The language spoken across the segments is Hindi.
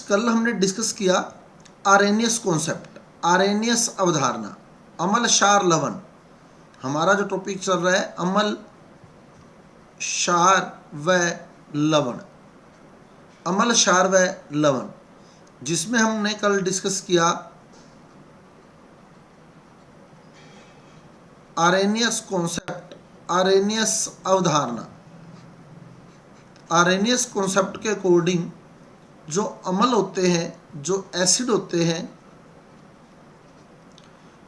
कल हमने डिस्कस किया आरेनियस कॉन्सेप्ट, आरेनियस अवधारणा, अम्ल क्षार लवण। हमारा जो टॉपिक चल रहा है अम्ल क्षार व लवण, अम्ल क्षार व लवण, जिसमें हमने कल डिस्कस किया आरेनियस कॉन्सेप्ट, आरेनियस अवधारणा। आरेनियस कॉन्सेप्ट के अकॉर्डिंग जो अम्ल होते हैं, जो एसिड होते हैं,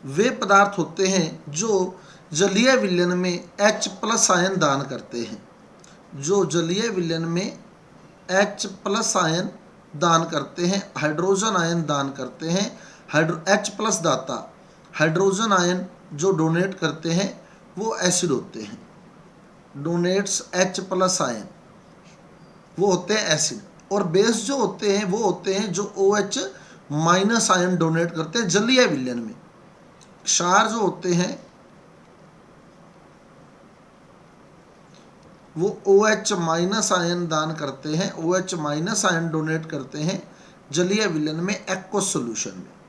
वे पदार्थ होते हैं जो जलीय विलयन में H+ आयन दान करते हैं, जो जलीय विलयन में H+ आयन दान करते हैं, हाइड्रोजन आयन दान करते हैं। H+ दाता हाइड्रोजन आयन जो डोनेट करते हैं वो एसिड होते हैं, डोनेट्स H+ आयन, वो होते हैं एसिड। और बेस जो होते हैं वो होते हैं जो OH- आयन डोनेट करते हैं जलीय विलयन में। क्षार जो होते हैं वो OH- आयन दान करते हैं, OH- आयन डोनेट करते हैं जलीय विलयन में एक्वस सॉल्यूशन में।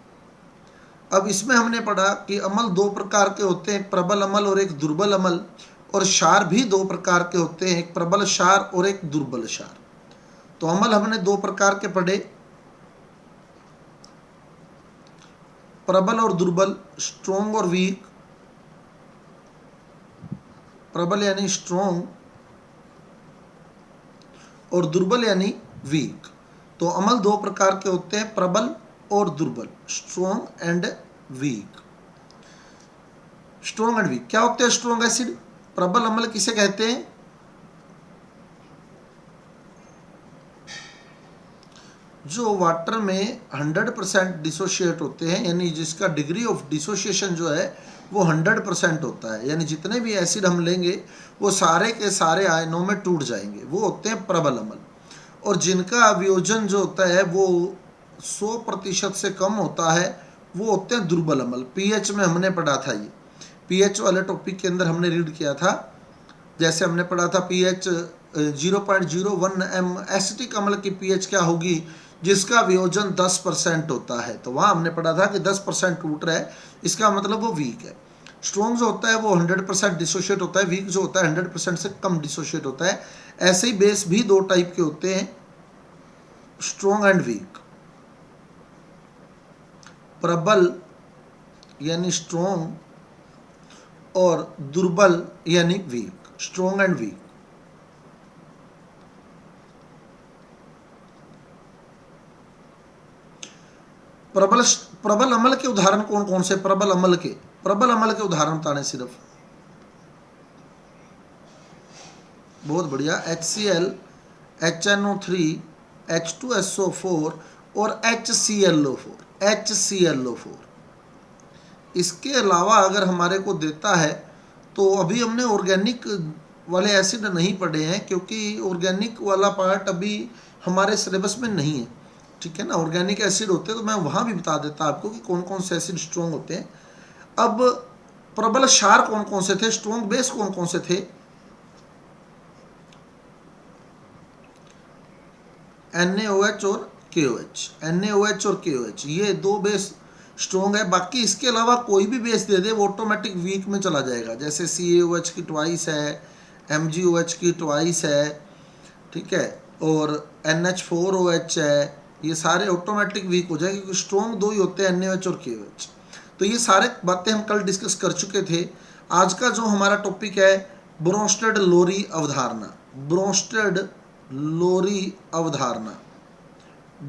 अब इसमें हमने पढ़ा कि अम्ल दो प्रकार के होते हैं, एक प्रबल अम्ल और एक दुर्बल अम्ल। और क्षार भी दो प्रकार के होते हैं, एक प्रबल क्षार और एक दुर्बल क्षार। तो अम्ल हमने दो प्रकार के पढ़े, प्रबल और दुर्बल, स्ट्रोंग और वीक। प्रबल यानी स्ट्रोंग और दुर्बल यानी वीक। तो अम्ल दो प्रकार के होते हैं, प्रबल और दुर्बल, strong and weak. Strong and weak क्या होते हैं? स्ट्रोंग एसिड, प्रबल अम्ल किसे कहते हैं? जो वाटर में 100% डिसोशिएट होते हैं, यानी जिसका डिग्री ऑफ डिसोशिएशन जो है वो 100% होता है, यानी जितने भी एसिड हम लेंगे वो सारे के सारे आयनों में टूट जाएंगे, वो होते हैं प्रबल अम्ल। और जिनका वियोजन जो होता है वो 100% से कम होता है वो होते हैं दुर्बल अम्ल। पीएच में हमने पढ़ा था, ये पीएच वाले टॉपिक के अंदर हमने रीड किया था। जैसे हमने पढ़ा था पीएच 0.01 m, एसिटिक अम्ल की पीएच क्या होगी? जिसका वियोजन 10% होता है। तो वहाँ हमने पढ़ा था कि 10% टूट रहा है, इसका मतलब वो वीक है। स्ट्रोंग जो होता है वो 100% डिसोशिएट होता है, वीक जो होता है 100% से कम डिसोशिएट होता है। ऐसे ही बेस भी दो टाइप के होते हैं, स्ट्रोंग एंड वीक। प्रबल यानी स्ट्रोंग और दुर्बल यानी वीक, स्ट्रोंग एंड वीक। प्रबल प्रबल अम्ल के उदाहरण कौन कौन से? प्रबल अम्ल के उदाहरण बताने सिर्फ। बहुत बढ़िया, HCl, HNO3, H2SO4 और HClO4। इसके अलावा अगर हमारे को देता है तो अभी हमने ऑर्गेनिक वाले एसिड नहीं पढ़े हैं, क्योंकि ऑर्गेनिक वाला पार्ट अभी हमारे सिलेबस में नहीं है, ठीक है ना। ऑर्गेनिक एसिड होते तो मैं वहाँ भी बता देता आपको कि कौन कौन से एसिड स्ट्रॉन्ग होते हैं। अब प्रबल क्षार कौन कौन से थे, स्ट्रॉन्ग बेस कौन कौन से थे? NaOH और KOH, NaOH और KOH, ये दो बेस स्ट्रॉन्ग है। बाकी इसके अलावा कोई भी बेस दे दे वो ऑटोमेटिक वीक में चला जाएगा। जैसे CaOH की ट्वाइस है, MgOH की ट्वाइस है, ठीक है, और NH4OH है, ये सारे ऑटोमेटिक वीक हो जाएंगे, क्योंकि स्ट्रॉन्ग दो ही होते हैं, NaOH और KOH। तो ये सारे बातें हम कल डिस्कस कर चुके थे। आज का जो हमारा टॉपिक है ब्रोंस्टेड लोरी अवधारणा, ब्रोंस्टेड लोरी अवधारणा,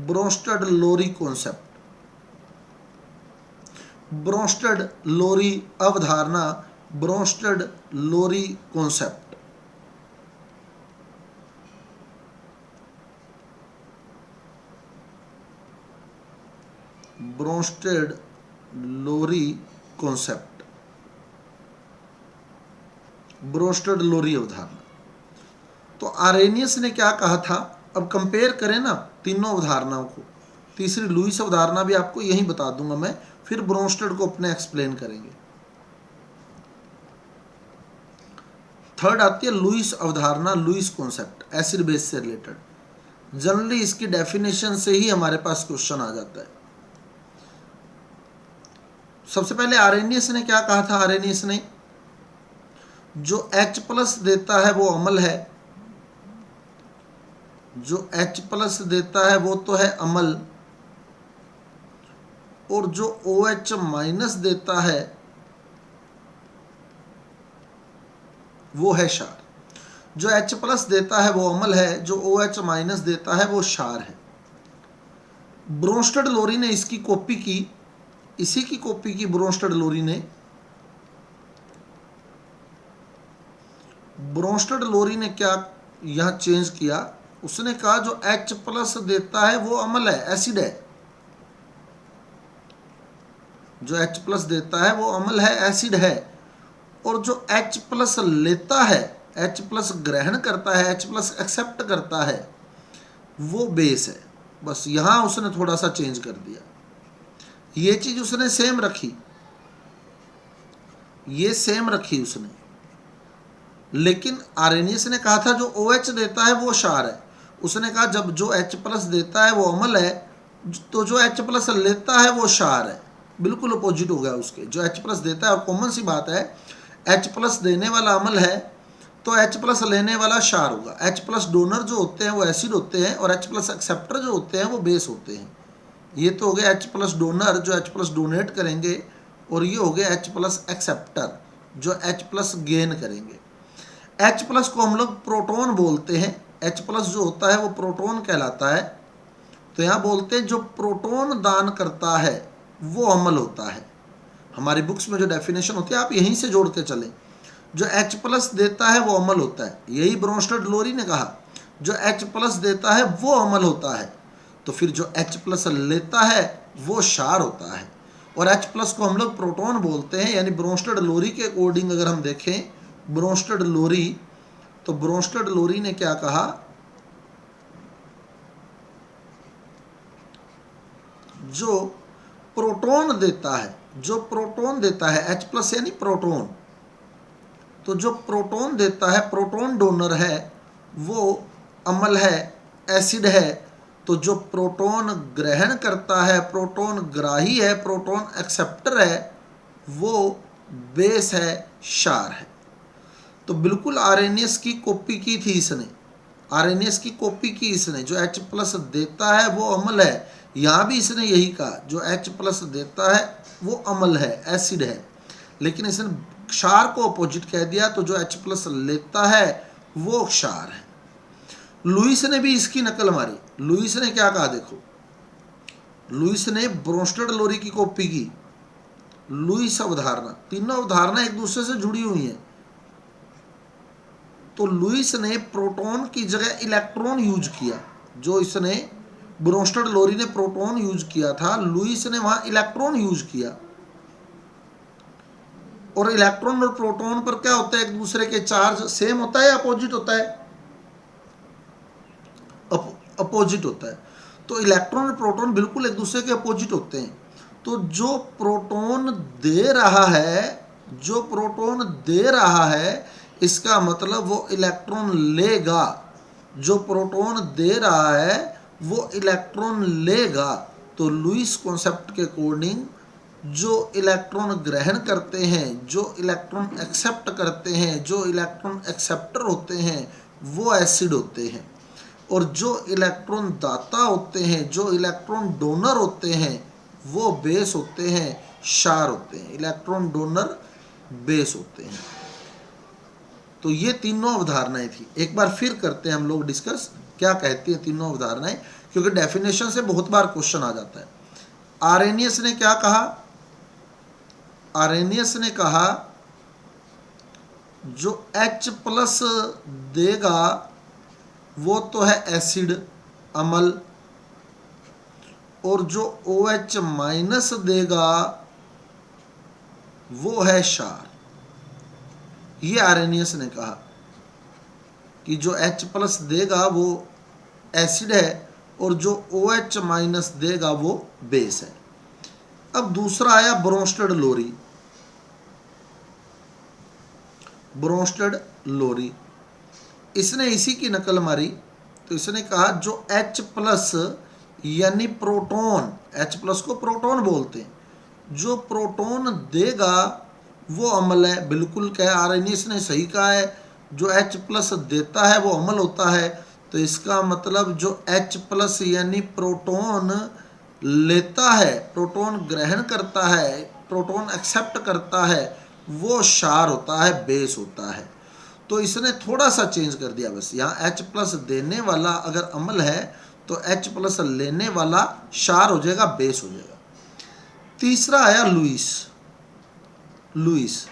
ब्रोंस्टेड लोरी कॉन्सेप्ट, ब्रोंस्टेड लोरी अवधारणा, ब्रोंस्टेड लोरी कॉन्सेप्ट। ब्रोंस्टेड लोरी कॉन्सेप्ट, ब्रोंस्टेड लोरी अवधारणा। तो आरेनियस ने क्या कहा था? अब कंपेयर करें ना तीनों अवधारणाओं को, तीसरी लुईस अवधारणा भी आपको यही बता दूंगा मैं, फिर ब्रोंस्टेड को अपने एक्सप्लेन करेंगे। थर्ड आती है लुईस अवधारणा, लुईस कॉन्सेप्ट, एसिड बेस से रिलेटेड। जनरली इसकी डेफिनेशन से ही हमारे पास क्वेश्चन आ जाता है। सबसे पहले आर्रेनियस ने क्या कहा था? आर्रेनियस ने जो H प्लस देता है वो अम्ल है, जो H प्लस देता है वो तो है अम्ल, और जो OH माइनस देता है वो है क्षार। जो H प्लस देता है वो अम्ल है, जो OH माइनस देता है वो क्षार है। ब्रोंस्टेड लोरी ने इसकी कॉपी की, इसी की कॉपी की ब्रोंस्टेड लोरी ने। ब्रोंस्टेड लोरी ने क्या यहाँ चेंज किया? उसने कहा जो H प्लस देता है वो अम्ल है, एसिड है। जो H प्लस देता है वो अम्ल है, एसिड है। और जो H प्लस लेता है, H प्लस ग्रहण करता है, H प्लस एक्सेप्ट करता है, वो बेस है। बस यहाँ उसने थोड़ा सा चेंज कर दिया। ये चीज उसने सेम रखी, ये सेम रखी उसने, लेकिन आर्रेनियस ने कहा था जो OH देता है वो क्षार है। उसने कहा जब जो H प्लस देता है वो अम्ल है, तो जो H प्लस लेता है वो क्षार है। बिल्कुल अपोजिट हो गया उसके। जो H प्लस देता है, और कॉमन सी बात है, H प्लस देने वाला अम्ल है तो H प्लस लेने वाला क्षार होगा। H प्लस डोनर जो होते हैं वो एसिड होते हैं, और H प्लस एक्सेप्टर जो होते हैं वो बेस होते हैं। ये तो हो गया H प्लस डोनर जो H प्लस डोनेट करेंगे, और ये हो गया H प्लस एक्सेप्टर जो H प्लस गेन करेंगे। H प्लस को हम लोग प्रोटॉन बोलते हैं। H प्लस जो होता है वो प्रोटॉन कहलाता है। तो यहाँ बोलते हैं जो प्रोटॉन दान करता है वो अम्ल होता है। हमारी बुक्स में जो डेफिनेशन होती है आप यहीं से जोड़ते चलें। जो H प्लस देता है वो अम्ल होता है, यही ब्रोंस्टेड लोरी ने कहा। जो H प्लस देता है वो अम्ल होता है, तो फिर जो H प्लस लेता है वो क्षार होता है। और H प्लस को हम लोग प्रोटॉन बोलते हैं। यानी ब्रोंस्टेड लोरी के अकॉर्डिंग अगर हम देखें ब्रोंस्टेड लोरी, तो ब्रोंस्टेड लोरी ने क्या कहा? जो प्रोटॉन देता है, जो प्रोटॉन देता है H प्लस यानी प्रोटॉन, तो जो प्रोटॉन देता है, प्रोटॉन डोनर है, वो अम्ल है, एसिड है। तो जो प्रोटॉन ग्रहण करता है, प्रोटॉन ग्राही है, प्रोटॉन एक्सेप्टर है, वो बेस है, क्षार है। तो बिल्कुल आर्रेनियस की कॉपी की थी इसने, आर्रेनियस की कॉपी की इसने। जो H प्लस देता है वो अम्ल है, यहाँ भी इसने यही कहा जो H प्लस देता है वो अम्ल है, एसिड है। लेकिन इसने क्षार को अपोजिट कह दिया, तो जो H प्लस लेता है वो क्षार है। लुईस ने भी इसकी नकल मारी। लुईस ने क्या कहा? देखो, लुईस ने ब्रोंस्टेड लोरी की कॉपी की। लुईस अवधारणा, तीनों अवधारणा एक दूसरे से जुड़ी हुई हैं। तो लुईस ने प्रोटॉन की जगह इलेक्ट्रॉन यूज किया। जो इसने ब्रोंस्टेड लोरी ने प्रोटॉन यूज किया था, लुईस ने वहां इलेक्ट्रॉन यूज किया। और इलेक्ट्रॉन और प्रोटॉन पर क्या होता है? एक दूसरे के चार्ज सेम होता है या अपोजिट होता है? अपोजिट होता है। तो इलेक्ट्रॉन और प्रोटॉन बिल्कुल एक दूसरे के अपोजिट होते हैं। तो जो प्रोटॉन दे रहा है, जो प्रोटॉन दे रहा है, इसका मतलब वो इलेक्ट्रॉन लेगा। जो प्रोटॉन दे रहा है वो इलेक्ट्रॉन लेगा। तो लुईस कॉन्सेप्ट के अकॉर्डिंग जो इलेक्ट्रॉन ग्रहण करते हैं, जो इलेक्ट्रॉन एक्सेप्ट करते हैं, जो इलेक्ट्रॉन एक्सेप्टर होते हैं, वो एसिड होते हैं। और जो इलेक्ट्रॉन दाता होते हैं, जो इलेक्ट्रॉन डोनर होते हैं, वो बेस होते हैं, क्षार होते हैं। इलेक्ट्रॉन डोनर बेस होते हैं। तो ये तीनों अवधारणाएं थी। एक बार फिर करते हैं हम लोग डिस्कस क्या कहती हैं तीनों अवधारणाएं, क्योंकि डेफिनेशन से बहुत बार क्वेश्चन आ जाता है। आर्रेनियस ने क्या कहा? आर्रेनियस ने कहा जो H प्लस देगा वो तो है एसिड, अम्ल, और जो OH माइनस देगा वो है क्षार। ये आर्रेनियस ने कहा कि जो H प्लस देगा वो एसिड है, और जो OH माइनस देगा वो बेस है। अब दूसरा आया ब्रोंस्टेड लोरी। ब्रोंस्टेड लोरी, इसने इसी की नकल मारी। तो इसने कहा जो H प्लस यानी प्रोटॉन, H प्लस को प्रोटॉन बोलते हैं, जो प्रोटॉन देगा वो अम्ल है। बिल्कुल कह आर्यनीस ने सही कहा है, जो H प्लस देता है वो अम्ल होता है। तो इसका मतलब जो H प्लस यानी प्रोटॉन लेता है, प्रोटॉन ग्रहण करता है, प्रोटॉन एक्सेप्ट करता है, वो क्षार होता है, बेस होता है। तो इसने थोड़ा सा चेंज कर दिया बस, यहाँ H प्लस देने वाला अगर अम्ल है तो H प्लस लेने वाला क्षार हो जाएगा, बेस हो जाएगा। तीसरा आया लुईस। लुईस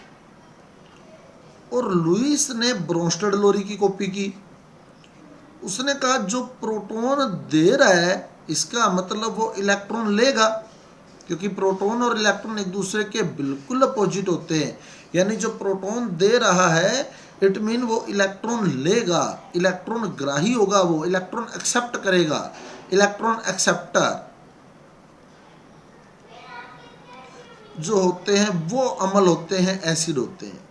और लुईस ने ब्रोंस्टेड लोरी की कॉपी की। उसने कहा जो प्रोटॉन दे रहा है इसका मतलब वो इलेक्ट्रॉन लेगा, क्योंकि प्रोटॉन और इलेक्ट्रॉन एक दूसरे के बिल्कुल अपोजिट होते हैं। यानी जो प्रोटॉन दे रहा है इट मीन वो इलेक्ट्रॉन लेगा, इलेक्ट्रॉन ग्राही होगा, वो इलेक्ट्रॉन एक्सेप्ट करेगा, इलेक्ट्रॉन एक्सेप्टर जो होते हैं वो अम्ल होते हैं, एसिड होते हैं।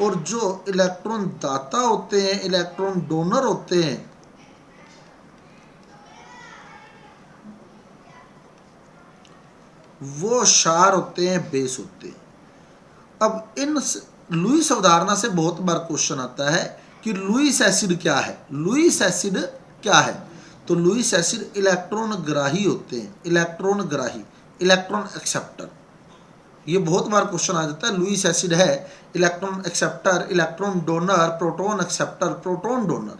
और जो इलेक्ट्रॉन दाता होते हैं, इलेक्ट्रॉन डोनर होते हैं, वो क्षार होते हैं, बेस होते हैं। अब इन लुईस अवधारणा से बहुत बार क्वेश्चन आता है कि लुईस एसिड क्या है, लुईस एसिड क्या है। तो लुईस एसिड इलेक्ट्रॉन ग्राही होते हैं, इलेक्ट्रॉन ग्राही, इलेक्ट्रॉन एक्सेप्टर। ये बहुत बार क्वेश्चन आ जाता है, लुईस एसिड है electron acceptor, electron donor, proton acceptor, proton donor.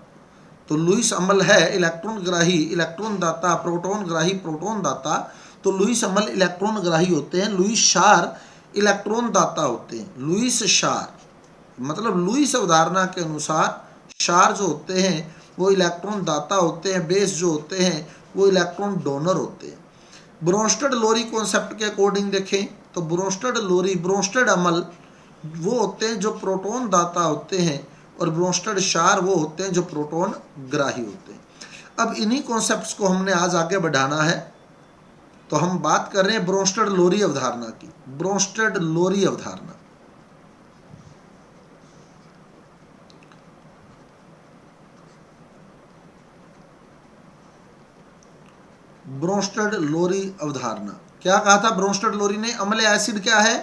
तो लुईस अम्ल है इलेक्ट्रॉन ग्राही, इलेक्ट्रॉन दाता, प्रोटॉन ग्राही, प्रोटॉन दाता। तो लुईस अम्ल इलेक्ट्रॉन ग्राही होते हैं, लुईस क्षार इलेक्ट्रॉन दाता होते हैं। लुईस क्षार मतलब लुईस अवधारणा के अनुसार क्षार जो होते हैं वो इलेक्ट्रॉन दाता होते हैं, बेस जो होते हैं वो इलेक्ट्रॉन डोनर होते हैं। ब्रोंस्टेड लोरी कॉन्सेप्ट के अकॉर्डिंग देखें तो ब्रोंस्टेड लोरी, ब्रोंस्टेड अम्ल वो होते हैं जो प्रोटॉन दाता होते हैं, और ब्रोंस्टेड क्षार वो होते हैं जो प्रोटॉन ग्राही होते हैं। अब इन्हीं कॉन्सेप्ट्स को हमने आज आगे बढ़ाना है। तो हम बात कर रहे हैं ब्रोंस्टेड लोरी अवधारणा की। ब्रोंस्टेड लोरी अवधारणा, ब्रोंस्टेड लोरी अवधारणा क्या कहा था ब्रोंस्टेड लोरी ने? अम्ल एसिड क्या है?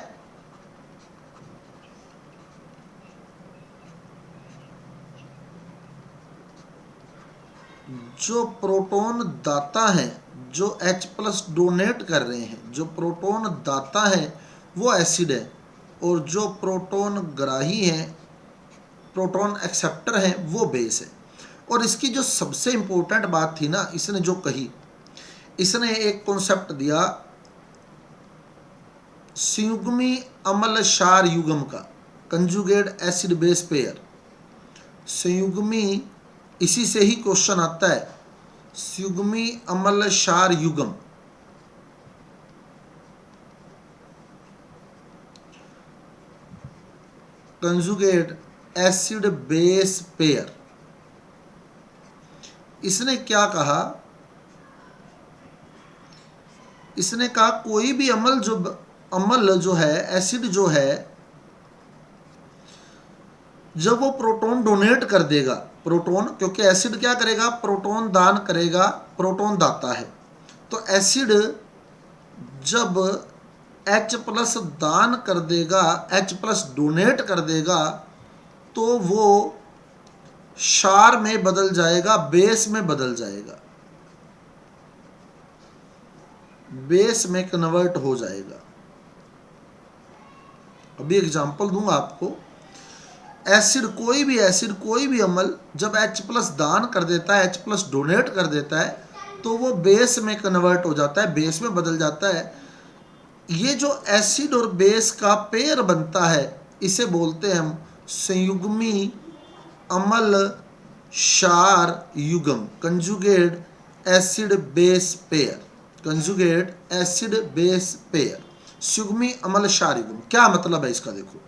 जो प्रोटॉन दाता हैं, जो H प्लस डोनेट कर रहे हैं, जो प्रोटॉन दाता हैं वो एसिड है, और जो प्रोटॉन ग्राही हैं, प्रोटॉन एक्सेप्टर हैं, वो बेस है। और इसकी जो सबसे इम्पोर्टेंट बात थी ना, इसने जो कही, इसने एक कॉन्सेप्ट दिया संयुग्मी अम्ल क्षार युग्म का, कंजुगेट एसिड बेस पेयर। संयुग्मी, इसी से ही क्वेश्चन आता है, संयुग्मी अम्ल क्षार युग्म। Conjugate acid base pair. इसने क्या कहा? इसने कहा कोई भी अम्ल जो है, एसिड जो है, जब वो प्रोटॉन डोनेट कर देगा, प्रोटॉन, क्योंकि एसिड क्या करेगा? प्रोटॉन दान करेगा, प्रोटॉन दाता है। तो एसिड जब H प्लस दान कर देगा, H प्लस डोनेट कर देगा, तो वो क्षार में बदल जाएगा, बेस में बदल जाएगा, बेस में कन्वर्ट हो जाएगा। अभी एग्जांपल दूंगा आपको। एसिड, कोई भी एसिड, कोई भी अम्ल जब H प्लस दान कर देता है, H प्लस डोनेट कर देता है, तो वो बेस में कन्वर्ट हो जाता है, बेस में बदल जाता है। ये जो एसिड और बेस का पेयर बनता है इसे बोलते हैं हम संयुग्मी अम्ल क्षार युग्म, conjugate acid base pair, conjugate acid base pair, संयुग्मी अम्ल क्षार युग्म। क्या मतलब है इसका? देखो,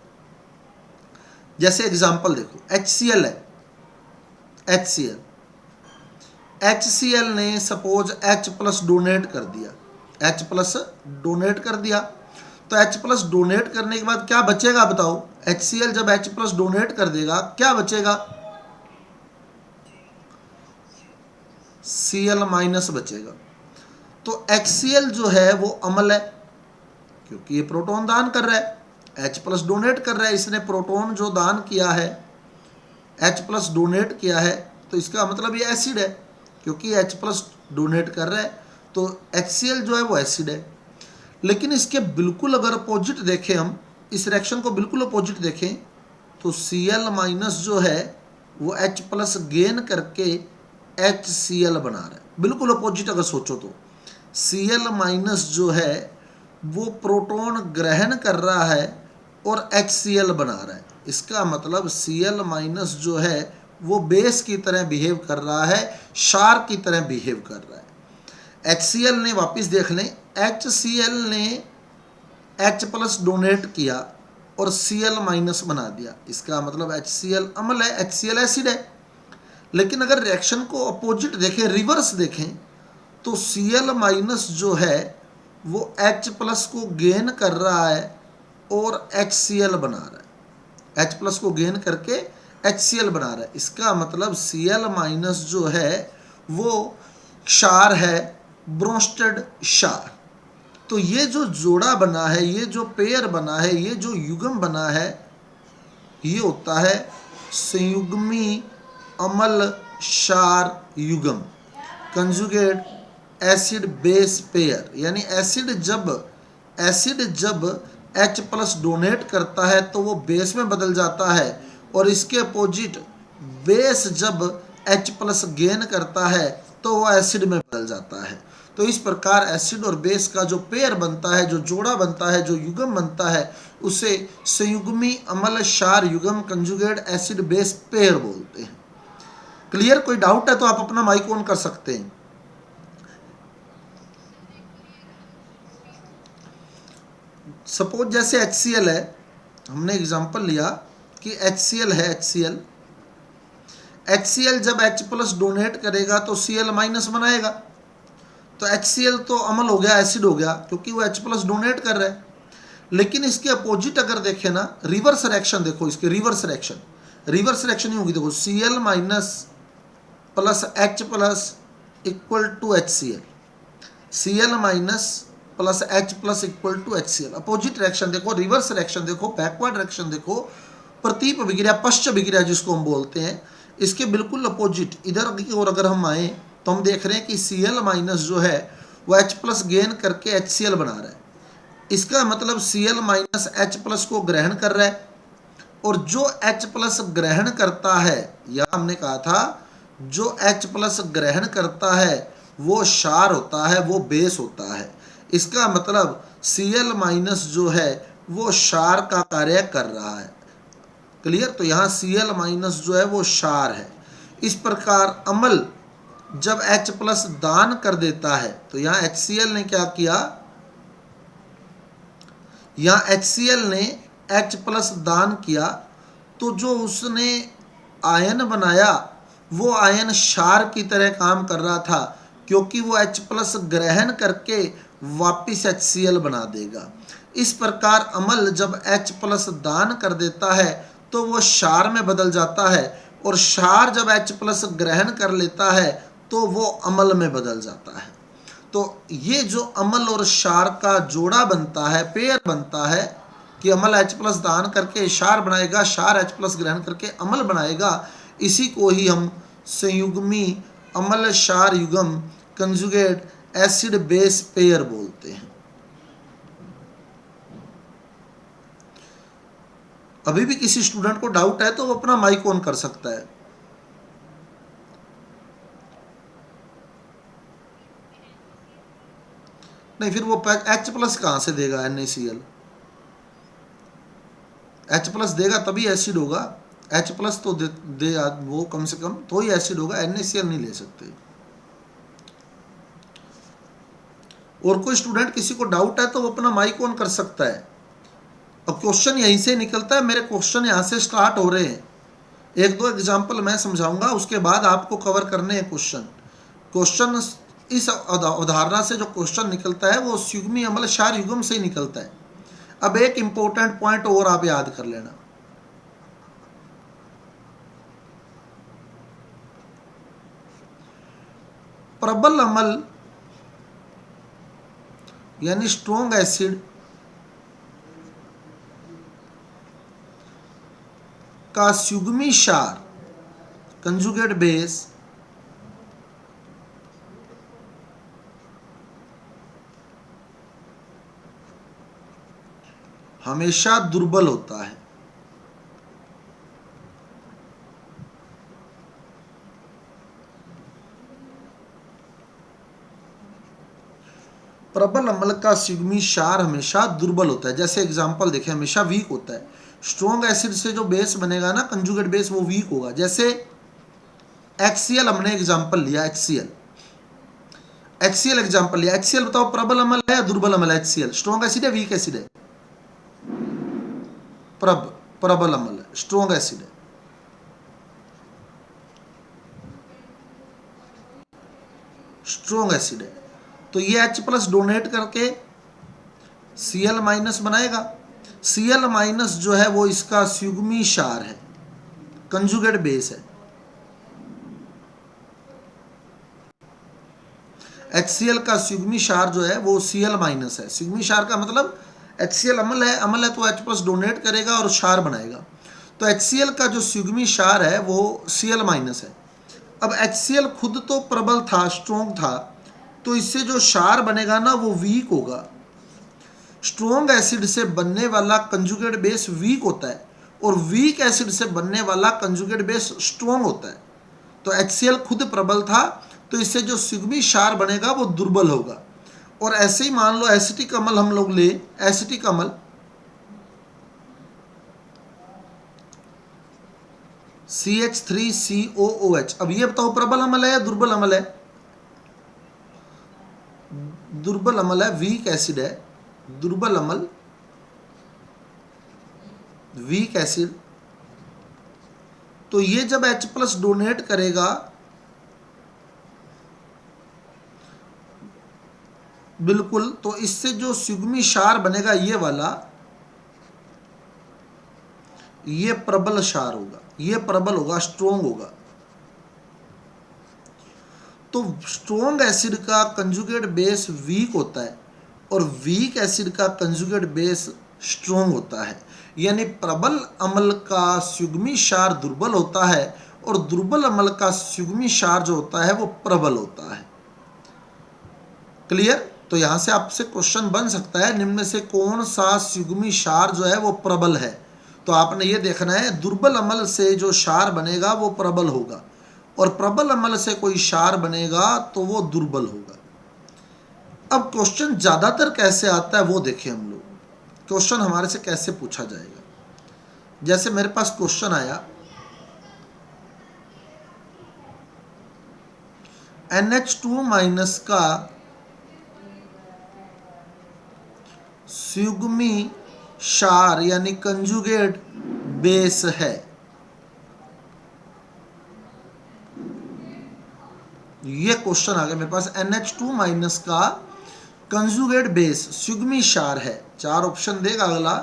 जैसे एग्जांपल देखो, HCl है, HCl, HCl ने सपोज H प्लस डोनेट कर दिया, H प्लस डोनेट कर दिया, तो H प्लस डोनेट करने के बाद क्या बचेगा बताओ? HCl जब H प्लस डोनेट कर देगा क्या बचेगा? Cl माइनस बचेगा। तो HCl जो है वो अम्ल है, क्योंकि ये प्रोटॉन दान कर रहा है, H प्लस डोनेट कर रहा है, इसने प्रोटॉन जो दान किया है, H प्लस डोनेट किया है, तो इसका मतलब ये एसिड है, क्योंकि H प्लस डोनेट कर रहा है, तो HCl जो है वो एसिड है। लेकिन इसके बिल्कुल अगर अपोजिट देखें, हम इस रिएक्शन को बिल्कुल अपोजिट देखें, तो Cl माइनस जो है वो H प्लस गेन करके HCl बना रहा है। बिल्कुल अपोजिट अगर सोचो तो Cl माइनस जो है वो प्रोटॉन ग्रहण कर रहा है और HCl बना रहा है। इसका मतलब Cl माइनस जो है वो बेस की तरह बिहेव कर रहा है, क्षार की तरह बिहेव कर रहा है। HCl ने, वापस देख लें, HCl ने H प्लस डोनेट किया और Cl माइनस बना दिया। इसका मतलब HCl अम्ल है, HCl एसिड है। लेकिन अगर रिएक्शन को अपोजिट देखें, रिवर्स देखें, तो Cl माइनस जो है वो H प्लस को गेन कर रहा है और HCl बना रहा है। H प्लस को गेन करके HCl बना रहा है। इसका मतलब Cl माइनस जो है वो क्षार है, ब्रोंस्टेड क्षार। तो ये जो जोड़ा बना है, ये जो पेयर बना है, ये जो युग्म बना है, ये होता है संयुग्मी अम्ल क्षार युग्म, कंजुगेट एसिड बेस पेयर। यानी एसिड जब H प्लस डोनेट करता है तो वो बेस में बदल जाता है, और इसके अपोजिट बेस जब H प्लस गेन करता है तो वो एसिड में बदल जाता है। तो इस प्रकार एसिड और बेस का जो पेयर बनता है, जो जोड़ा बनता है, जो युग्म बनता है, उसे संयुग्मी अम्ल क्षार युग्म, कंजुगेट एसिड बेस पेयर बोलते हैं। क्लियर? कोई डाउट है तो आप अपना माइक ऑन कर सकते हैं। सपोज जैसे HCl है, हमने एग्जांपल लिया कि HCl है, HCl जब H प्लस डोनेट करेगा तो Cl माइनस बनाएगा, तो HCl तो अम्ल हो गया, एसिड हो गया, क्योंकि वो H प्लस डोनेट कर रहा है। लेकिन इसके अपोजिट अगर देखें ना, रिवर्स रिएक्शन देखो, इसके रिवर्स रिएक्शन ही होगी। देखो Cl minus plus H plus equal to HCl, Cl minus plus H plus equal to HCl। Opposite reaction देखो, रिवर्स रिएक्शन देखो, बैकवर्ड रिएक्शन देखो, प्रतीप विक्रिया, पश्च विक्रिया जिसको हम बोलते हैं, इसके बिल्कुल अपोजिट इधर की ओर अगर हम आए तो हम देख रहे हैं कि Cl माइनस जो है वो H प्लस गेन करके HCl बना रहा है। इसका मतलब Cl माइनस H प्लस को ग्रहण कर रहा है, और जो H प्लस ग्रहण करता है, या हमने कहा था जो H प्लस ग्रहण करता है वो क्षार होता है, वो बेस होता है। इसका मतलब Cl माइनस जो है वो क्षार का कार्य कर रहा है। क्लियर? तो यहाँ Cl माइनस जो है वो क्षार है। इस प्रकार अम्ल जब H प्लस दान कर देता है, तो यहाँ HCl ने क्या किया, यहाँ HCl ने H प्लस दान किया, तो जो उसने आयन बनाया वो आयन क्षार की तरह काम कर रहा था, क्योंकि वो H प्लस ग्रहण करके वापिस HCl बना देगा। इस प्रकार अम्ल जब H प्लस दान कर देता है तो वो क्षार में बदल जाता है, और क्षार जब H प्लस ग्रहण कर लेता है तो वो अम्ल में बदल जाता है। तो ये जो अम्ल और क्षार का जोड़ा बनता है, पेयर बनता है, कि अम्ल H प्लस दान करके क्षार बनाएगा, क्षार H प्लस ग्रहण करके अम्ल बनाएगा, इसी को ही हम संयुग्मी अम्ल क्षार युग्म, कंजुगेट एसिड बेस पेयर बोलते हैं। अभी भी किसी स्टूडेंट को डाउट है तो वो अपना माइक ऑन कर सकता है। नहीं, फिर वो H प्लस कहाँ से देगा? NaCl H प्लस देगा तभी एसिड होगा। H प्लस तो दे वो कम से कम, तो ही एसिड होगा, NaCl नहीं ले सकते। और कोई स्टूडेंट किसी को डाउट है तो वो अपना माइक ऑन कर सकता है। अब क्वेश्चन यहीं से निकलता है, मेरे क्वेश्चन यहाँ से स्टार्ट हो रहे हैं। एक दो एग्जाम्पल मैं समझाऊंगा, उसके बाद आपको कवर करने हैं क्वेश्चन। इस अवधारणा से जो क्वेश्चन निकलता है वो संयुग्मी अम्ल क्षार युग्म से ही निकलता है। अब एक इंपॉर्टेंट पॉइंट और आप याद कर लेना, प्रबल अम्ल यानी स्ट्रॉन्ग एसिड का सुगमी क्षार कंजुगेट बेस हमेशा दुर्बल होता है। प्रबल अम्ल का सुगमी क्षार हमेशा दुर्बल होता है। जैसे एग्जांपल देखें, हमेशा वीक होता है। स्ट्रॉन्ग एसिड से जो बेस बनेगा ना कंजुगेट बेस, वो वीक होगा। जैसे HCl हमने एग्जांपल लिया, HCl एग्जांपल लिया। HCl बताओ प्रबल अम्ल है या दुर्बल अम्ल है? HCl स्ट्रॉन्ग एसिड है वीक एसिड है? प्रबल अम्ल है, स्ट्रॉन्ग एसिड है। स्ट्रॉन्ग एसिड है। तो ये H+ डोनेट करके Cl- बनाएगा। Cl- जो है वो इसका सुगमी क्षार है, कंजुगेट बेस है। HCl का सुगमी क्षार जो है वो Cl- है। सुगमी क्षार का मतलब HCl अम्ल है तो H+ डोनेट करेगा और क्षार बनाएगा। तो HCl का जो सुगमी क्षार है वो Cl- है। अब HCl खुद तो प्रबल था, स्ट्रॉन्ग था, तो इससे जो क्षार बनेगा ना वो वीक होगा। स्ट्रॉन्ग एसिड से बनने वाला कंजुगेट बेस वीक होता है और वीक एसिड से बनने वाला कंजुगेट बेस स्ट्रॉन्ग होता है। तो HCl खुद प्रबल था, तो इससे जो सुगमी क्षार बनेगा वो दुर्बल होगा। और ऐसे ही मान लो एसिटिक अम्ल हम लोग ले, एसिटिक अम्ल CH3COOH। अब ये बताओ प्रबल अम्ल है या दुर्बल अम्ल है? दुर्बल अम्ल है, वीक एसिड है। दुर्बल अम्ल, वीक एसिड। तो ये जब H+ डोनेट करेगा, बिल्कुल, तो इससे जो सुगमी क्षार बनेगा ये वाला, ये प्रबल क्षार होगा, ये प्रबल होगा, स्ट्रॉन्ग होगा। तो स्ट्रॉन्ग एसिड का कंजुगेट बेस वीक होता है और वीक एसिड का कंजुगेट बेस स्ट्रॉन्ग होता है। यानी प्रबल अम्ल का सुगमी क्षार दुर्बल होता है और दुर्बल अम्ल का सुगमी क्षार जो होता है वो प्रबल होता है। क्लियर? तो यहां से आपसे क्वेश्चन बन सकता है, निम्न में से कौन सा सुगमी क्षार जो है वो प्रबल है? तो आपने ये देखना है, दुर्बल अम्ल से जो क्षार बनेगा वो प्रबल होगा और प्रबल अम्ल से कोई क्षार बनेगा तो वो दुर्बल होगा। अब क्वेश्चन ज्यादातर कैसे आता है वो देखें हम लोग। क्वेश्चन हमारे से कैसे पूछा जाएगा? जैसे मेरे पास क्वेश्चन आया, NH2- का सुगमी क्षार यानी कंजुगेट बेस है। ये क्वेश्चन आ गया मेरे पास, NH2- का कंजुगेट बेस सुगमी क्षार है। 4 ऑप्शन देगा। अगला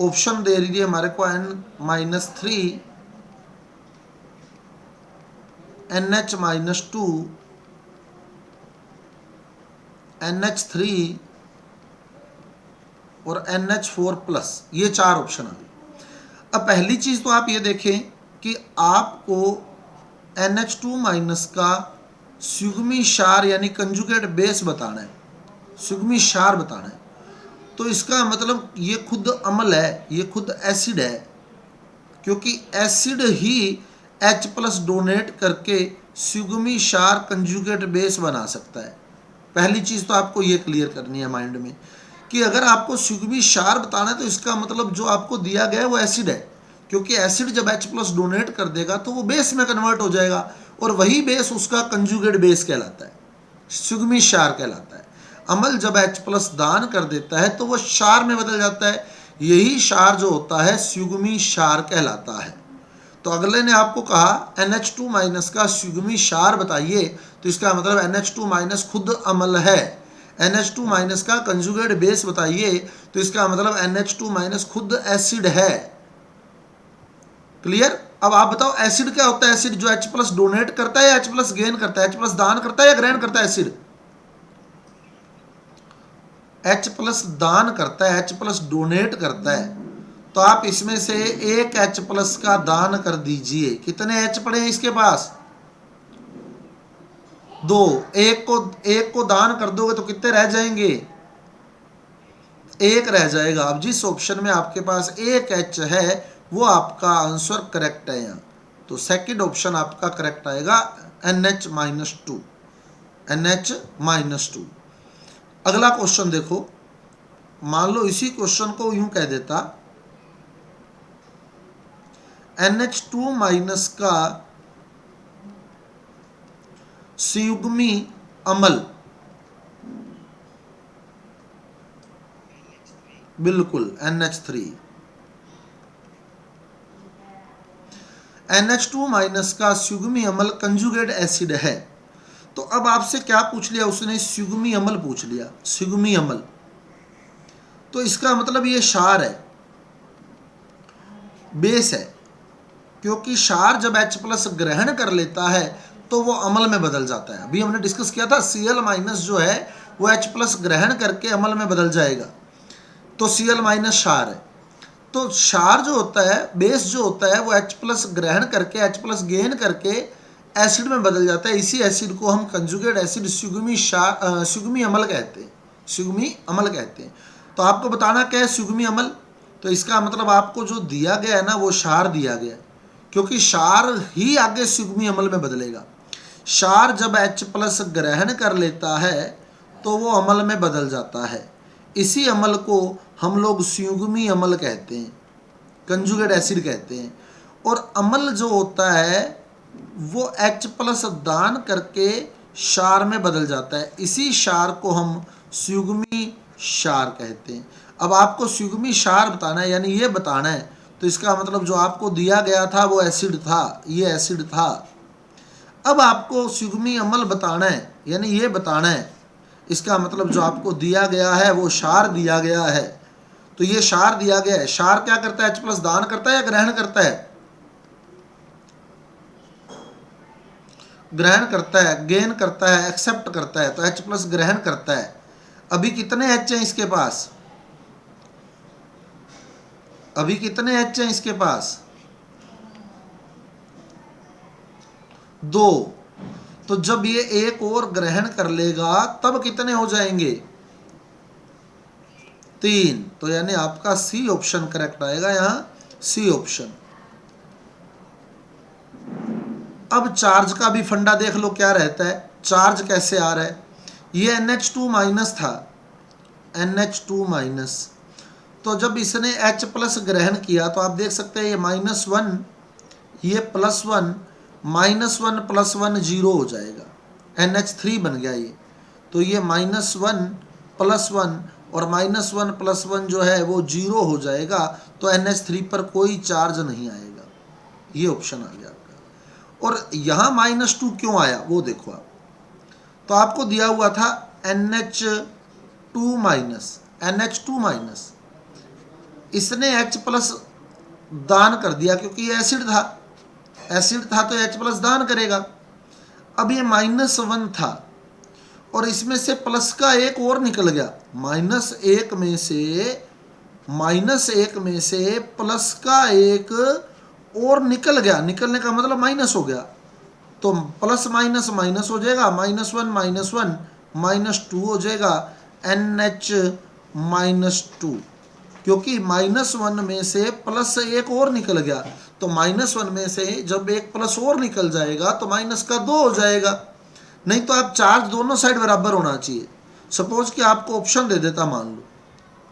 ऑप्शन दे दीजिए हमारे को N-3, NH-2, NH3 और NH4+। ये 4 ऑप्शन आ गए। अब पहली चीज तो आप ये देखें कि आपको NH2- का सुगमी क्षार यानी कंजुगेट बेस बताना है, सुगमी क्षार बताना है। तो इसका मतलब ये खुद अम्ल है, ये खुद एसिड है, क्योंकि एसिड ही H+ डोनेट करके सुगमी क्षार कंजुगेट बेस बना सकता है। पहली चीज़ तो आपको ये क्लियर करनी है माइंड में कि अगर आपको सुगमी क्षार बताना है तो इसका मतलब जो आपको दिया गया है वो एसिड है, क्योंकि एसिड जब H+ डोनेट कर देगा तो वो बेस में कन्वर्ट हो जाएगा और वही बेस उसका कंजुगेट बेस कहलाता है, सुगमी क्षार कहलाता है। अम्ल जब H+ दान कर देता है तो वो क्षार में बदल जाता है, यही क्षार जो होता है सुगमी क्षार कहलाता है। तो अगले ने आपको कहा NH2- का सुगमी क्षार बताइए, तो इसका मतलब NH2- खुद अम्ल है। NH2- का कंजुगेट बेस बताइए, तो इसका मतलब NH2- खुद एसिड है। क्लियर? अब आप बताओ एसिड क्या होता है? एसिड जो H प्लस डोनेट करता है या H प्लस गेन करता है? H प्लस दान करता है या ग्रहण करता है? एसिड H प्लस दान करता है, H प्लस डोनेट करता है। तो आप इसमें से एक H प्लस का दान कर दीजिए। कितने H पड़े हैं इसके पास? 2। एक को दान कर दोगे तो कितने रह जाएंगे? 1 रह जाएगा। अब जिस ऑप्शन में आपके पास एक H है वो आपका आंसर करेक्ट है यहाँ। तो सेकंड ऑप्शन आपका करेक्ट आएगा NH-2। NH-2। अगला क्वेश्चन देखो, मान लो इसी क्वेश्चन को यूं कह देता, NH2- का संयुग्मी अम्ल, बिल्कुल NH3। NH2- का संयुग्मी अम्ल कंजुगेट एसिड है। तो अब आपसे क्या पूछ लिया उसने? संयुग्मी अम्ल पूछ लिया। संयुग्मी अम्ल तो इसका मतलब ये क्षार है, बेस है, क्योंकि क्षार जब H प्लस ग्रहण कर लेता है तो वो अम्ल में बदल जाता है। अभी हमने डिस्कस किया था Cl- जो है वो H प्लस ग्रहण करके अम्ल में बदल जाएगा, तो Cl- क्षार है। तो क्षार जो होता है, बेस जो होता है, वो H प्लस ग्रहण करके H प्लस गेन करके एसिड में बदल जाता है। इसी एसिड को हम कंजुगेट एसिड संयुग्मी अम्ल कहते हैं। संयुग्मी अम्ल कहते हैं। तो आपको बताना क्या है संयुग्मी अम्ल? तो इसका मतलब आपको जो दिया गया है ना वो क्षार दिया गया है, क्योंकि क्षार ही आगे संयुग्मी अम्ल में बदलेगा। क्षार जब H प्लस ग्रहण कर लेता है तो वो अम्ल में बदल जाता है। इसी अम्ल को हम लोग संयुग्मी अम्ल कहते हैं, कंजुगेट एसिड कहते हैं। और अम्ल जो होता है वो H प्लस दान करके क्षार में बदल जाता है। इसी क्षार को हम संयुग्मी क्षार कहते हैं। अब आपको संयुग्मी क्षार बताना है, यानी ये बताना है, तो इसका मतलब जो आपको दिया गया था वो एसिड था, ये एसिड था। अब आपको संयुग्मी अम्ल बताना है, यानी ये बताना है, इसका मतलब जो आपको दिया गया है वो क्षार दिया गया है। तो ये क्षार दिया गया है। क्षार क्या करता है? H प्लस दान करता है या ग्रहण करता है? ग्रहण करता है, गेन करता है, एक्सेप्ट करता है। तो H प्लस ग्रहण करता है। अभी कितने H हैं इसके पास? अभी कितने H हैं इसके पास? 2। तो जब ये एक और ग्रहण कर लेगा तब कितने हो जाएंगे? 3। तो यानी आपका सी ऑप्शन करेक्ट आएगा यहाँ, सी ऑप्शन। अब चार्ज का भी फंडा देख लो क्या रहता है, चार्ज कैसे आ रहा है। ये NH2- था, NH2-। तो जब इसने H प्लस ग्रहण किया तो आप देख सकते हैं ये -1, ये +1, -1 + 1 0 हो जाएगा, NH3 बन गया ये। तो ये -1 + 1 और -1 + 1 जो है वो 0 हो जाएगा। तो NH3 पर कोई चार्ज नहीं आएगा। ये ऑप्शन आ गया आपका। और यहाँ -2 क्यों आया वो देखो आप। तो आपको दिया हुआ था NH2-, इसने H प्लस दान कर दिया क्योंकि ये एसिड था, एसिड था तो H प्लस दान करेगा। अब ये -1 था और इसमें से प्लस का एक और निकल गया, -1 में से प्लस का एक और निकल गया। निकलने का मतलब माइनस हो गया, तो प्लस माइनस माइनस हो जाएगा, -1 -2 हो जाएगा, NH-2। क्योंकि -1 में से प्लस एक और निकल गया, तो -1 में से जब एक प्लस और निकल जाएगा तो माइनस का 2 हो जाएगा। नहीं तो आप चार्ज दोनों साइड बराबर होना चाहिए। सपोज कि आपको ऑप्शन दे देता, मान लो।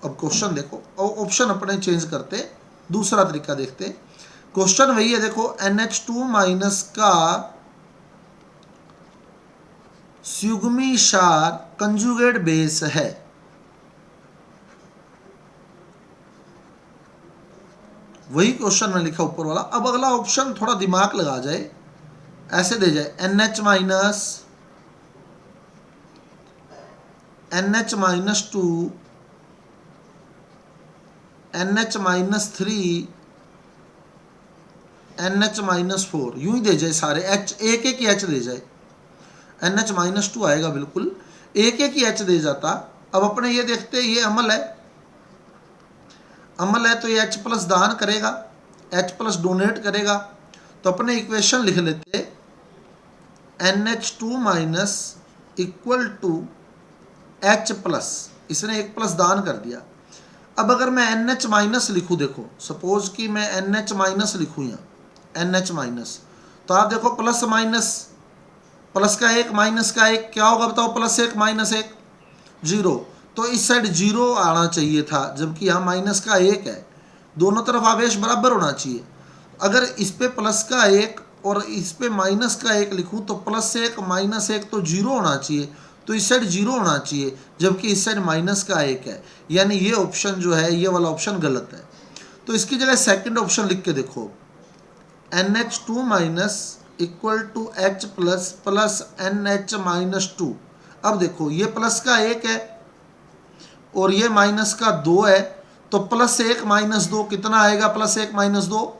अब क्वेश्चन देखो, ऑप्शन अपने चेंज करते, दूसरा तरीका देखते। क्वेश्चन वही है, देखो NH2- का संयुग्मी क्षार कंजुगेट बेस है। वही क्वेश्चन में लिखा ऊपर वाला। अब अगला ऑप्शन थोड़ा दिमाग लगा जाए, ऐसे दे जाए NH-2, NH-3, NH-4 यूं ही दे जाए सारे, H एक ही H दे जाए, NH-2 आएगा बिल्कुल, एक ही H दे जाता। अब अपने ये देखते ये अम्ल है, अम्ल है तो ये H प्लस दान करेगा, H प्लस डोनेट करेगा, तो अपने इक्वेशन लिख लेते NH2 minus equal to H plus, इसने एक प्लस दान कर दिया। अब अगर मैं NH माइनस लिखूँ, देखो सपोज कि मैं NH माइनस लिखूँ यहाँ NH माइनस, तो आप देखो प्लस माइनस, प्लस का एक माइनस का एक क्या होगा बताओ, प्लस एक माइनस एक जीरो, तो इस साइड जीरो आना चाहिए था, जबकि यहाँ माइनस का एक है, दोनों तरफ आवेश बराबर होना चाहिए। अगर इस पे प्लस का एक और इस पे माइनस का एक लिखूँ तो प्लस एक माइनस एक तो जीरो होना चाहिए, तो इस साइड जीरो होना चाहिए, जबकि इस साइड माइनस का एक है, यानी ये ऑप्शन जो है ये वाला ऑप्शन गलत है। तो इसकी जगह सेकंड ऑप्शन लिख के देखो, NH2 minus equal to H plus plus NH minus 2। अब देखो ये प्लस का एक है और ये माइनस का दो है, तो प्लस एक माइनस दो कितना आएगा, प्लस एक माइनस दो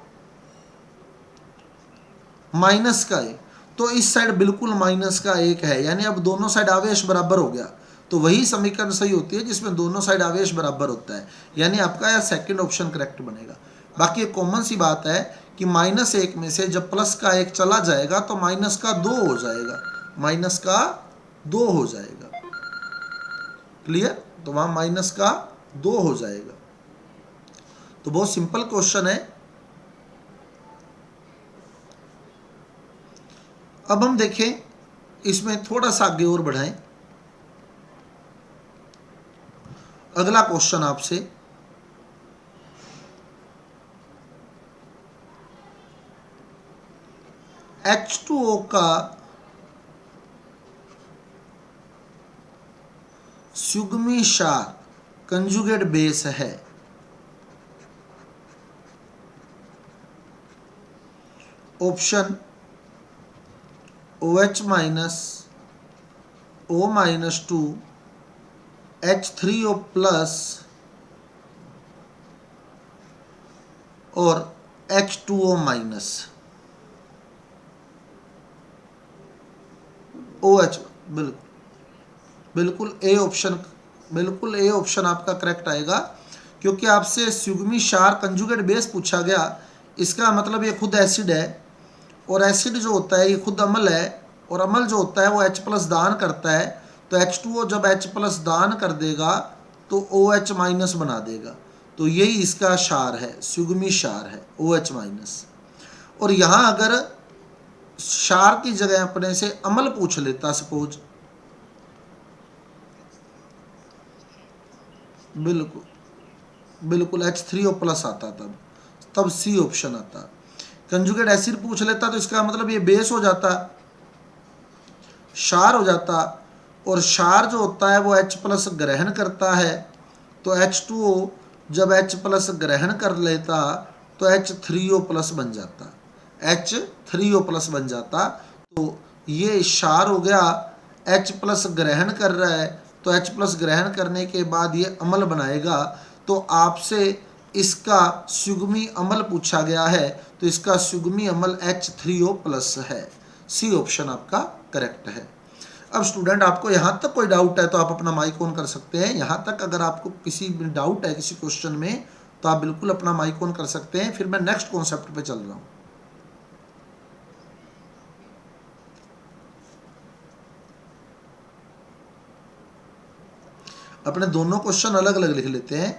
माइनस का एक, तो इस साइड बिल्कुल माइनस का एक है, यानी अब दोनों साइड आवेश बराबर हो गया। तो वही समीकरण सही होती है जिसमें दोनों साइड आवेश बराबर होता है, यानी आपका यह सेकंड ऑप्शन करेक्ट बनेगा। बाकी एक कॉमन सी बात है कि माइनस एक में से जब प्लस का एक चला जाएगा तो माइनस का दो हो जाएगा, माइनस का दो हो जाएगा, क्लियर, तो वहां माइनस का दो हो जाएगा। तो बहुत सिंपल क्वेश्चन है। अब हम देखें इसमें थोड़ा सा आगे और बढ़ाएं। अगला क्वेश्चन आपसे, H2O का सुगमी क्षार कंजुगेट बेस है, option OH minus O minus 2 H3O plus और H2O माइनस। OH बिल्कुल ए ऑप्शन, बिल्कुल ए ऑप्शन आपका करेक्ट आएगा, क्योंकि आपसे सुगमी क्षार कंजुगेट बेस पूछा गया, इसका मतलब ये खुद एसिड है, और एसिड जो होता है ये खुद अम्ल है, और अम्ल जो होता है वो H प्लस दान करता है, तो H2O जब H प्लस दान कर देगा तो OH माइनस बना देगा, तो यही इसका क्षार है, सुगमी क्षार है OH माइनस। और यहाँ अगर क्षार की जगह अपने से अम्ल पूछ लेता सपोज, बिल्कुल बिल्कुल H3O प्लस आता, तब सी ऑप्शन आता। कंजुगेट एसिड पूछ लेता तो इसका मतलब ये बेस हो जाता, क्षार हो जाता, और क्षार जो होता है वो H प्लस ग्रहण करता है, तो H2O जब H प्लस ग्रहण कर लेता तो H3O प्लस बन जाता, H3O प्लस बन जाता। तो ये क्षार हो गया, H प्लस ग्रहण कर रहा है, तो H प्लस ग्रहण करने के बाद ये अम्ल बनाएगा, तो आपसे इसका सुगमी अम्ल पूछा गया है, तो इसका सुगमी अम्ल H3O प्लस है, सी ऑप्शन आपका करेक्ट है। अब स्टूडेंट आपको यहाँ तक कोई डाउट है तो आप अपना माइक ऑन कर सकते हैं, यहाँ तक अगर आपको किसी भी डाउट है किसी क्वेश्चन में तो आप बिल्कुल अपना माइक ऑन कर सकते हैं, फिर मैं नेक्स्ट कॉन्सेप्ट पे चल रहा हूँ। अपने दोनों क्वेश्चन अलग अलग लिख लेते हैं।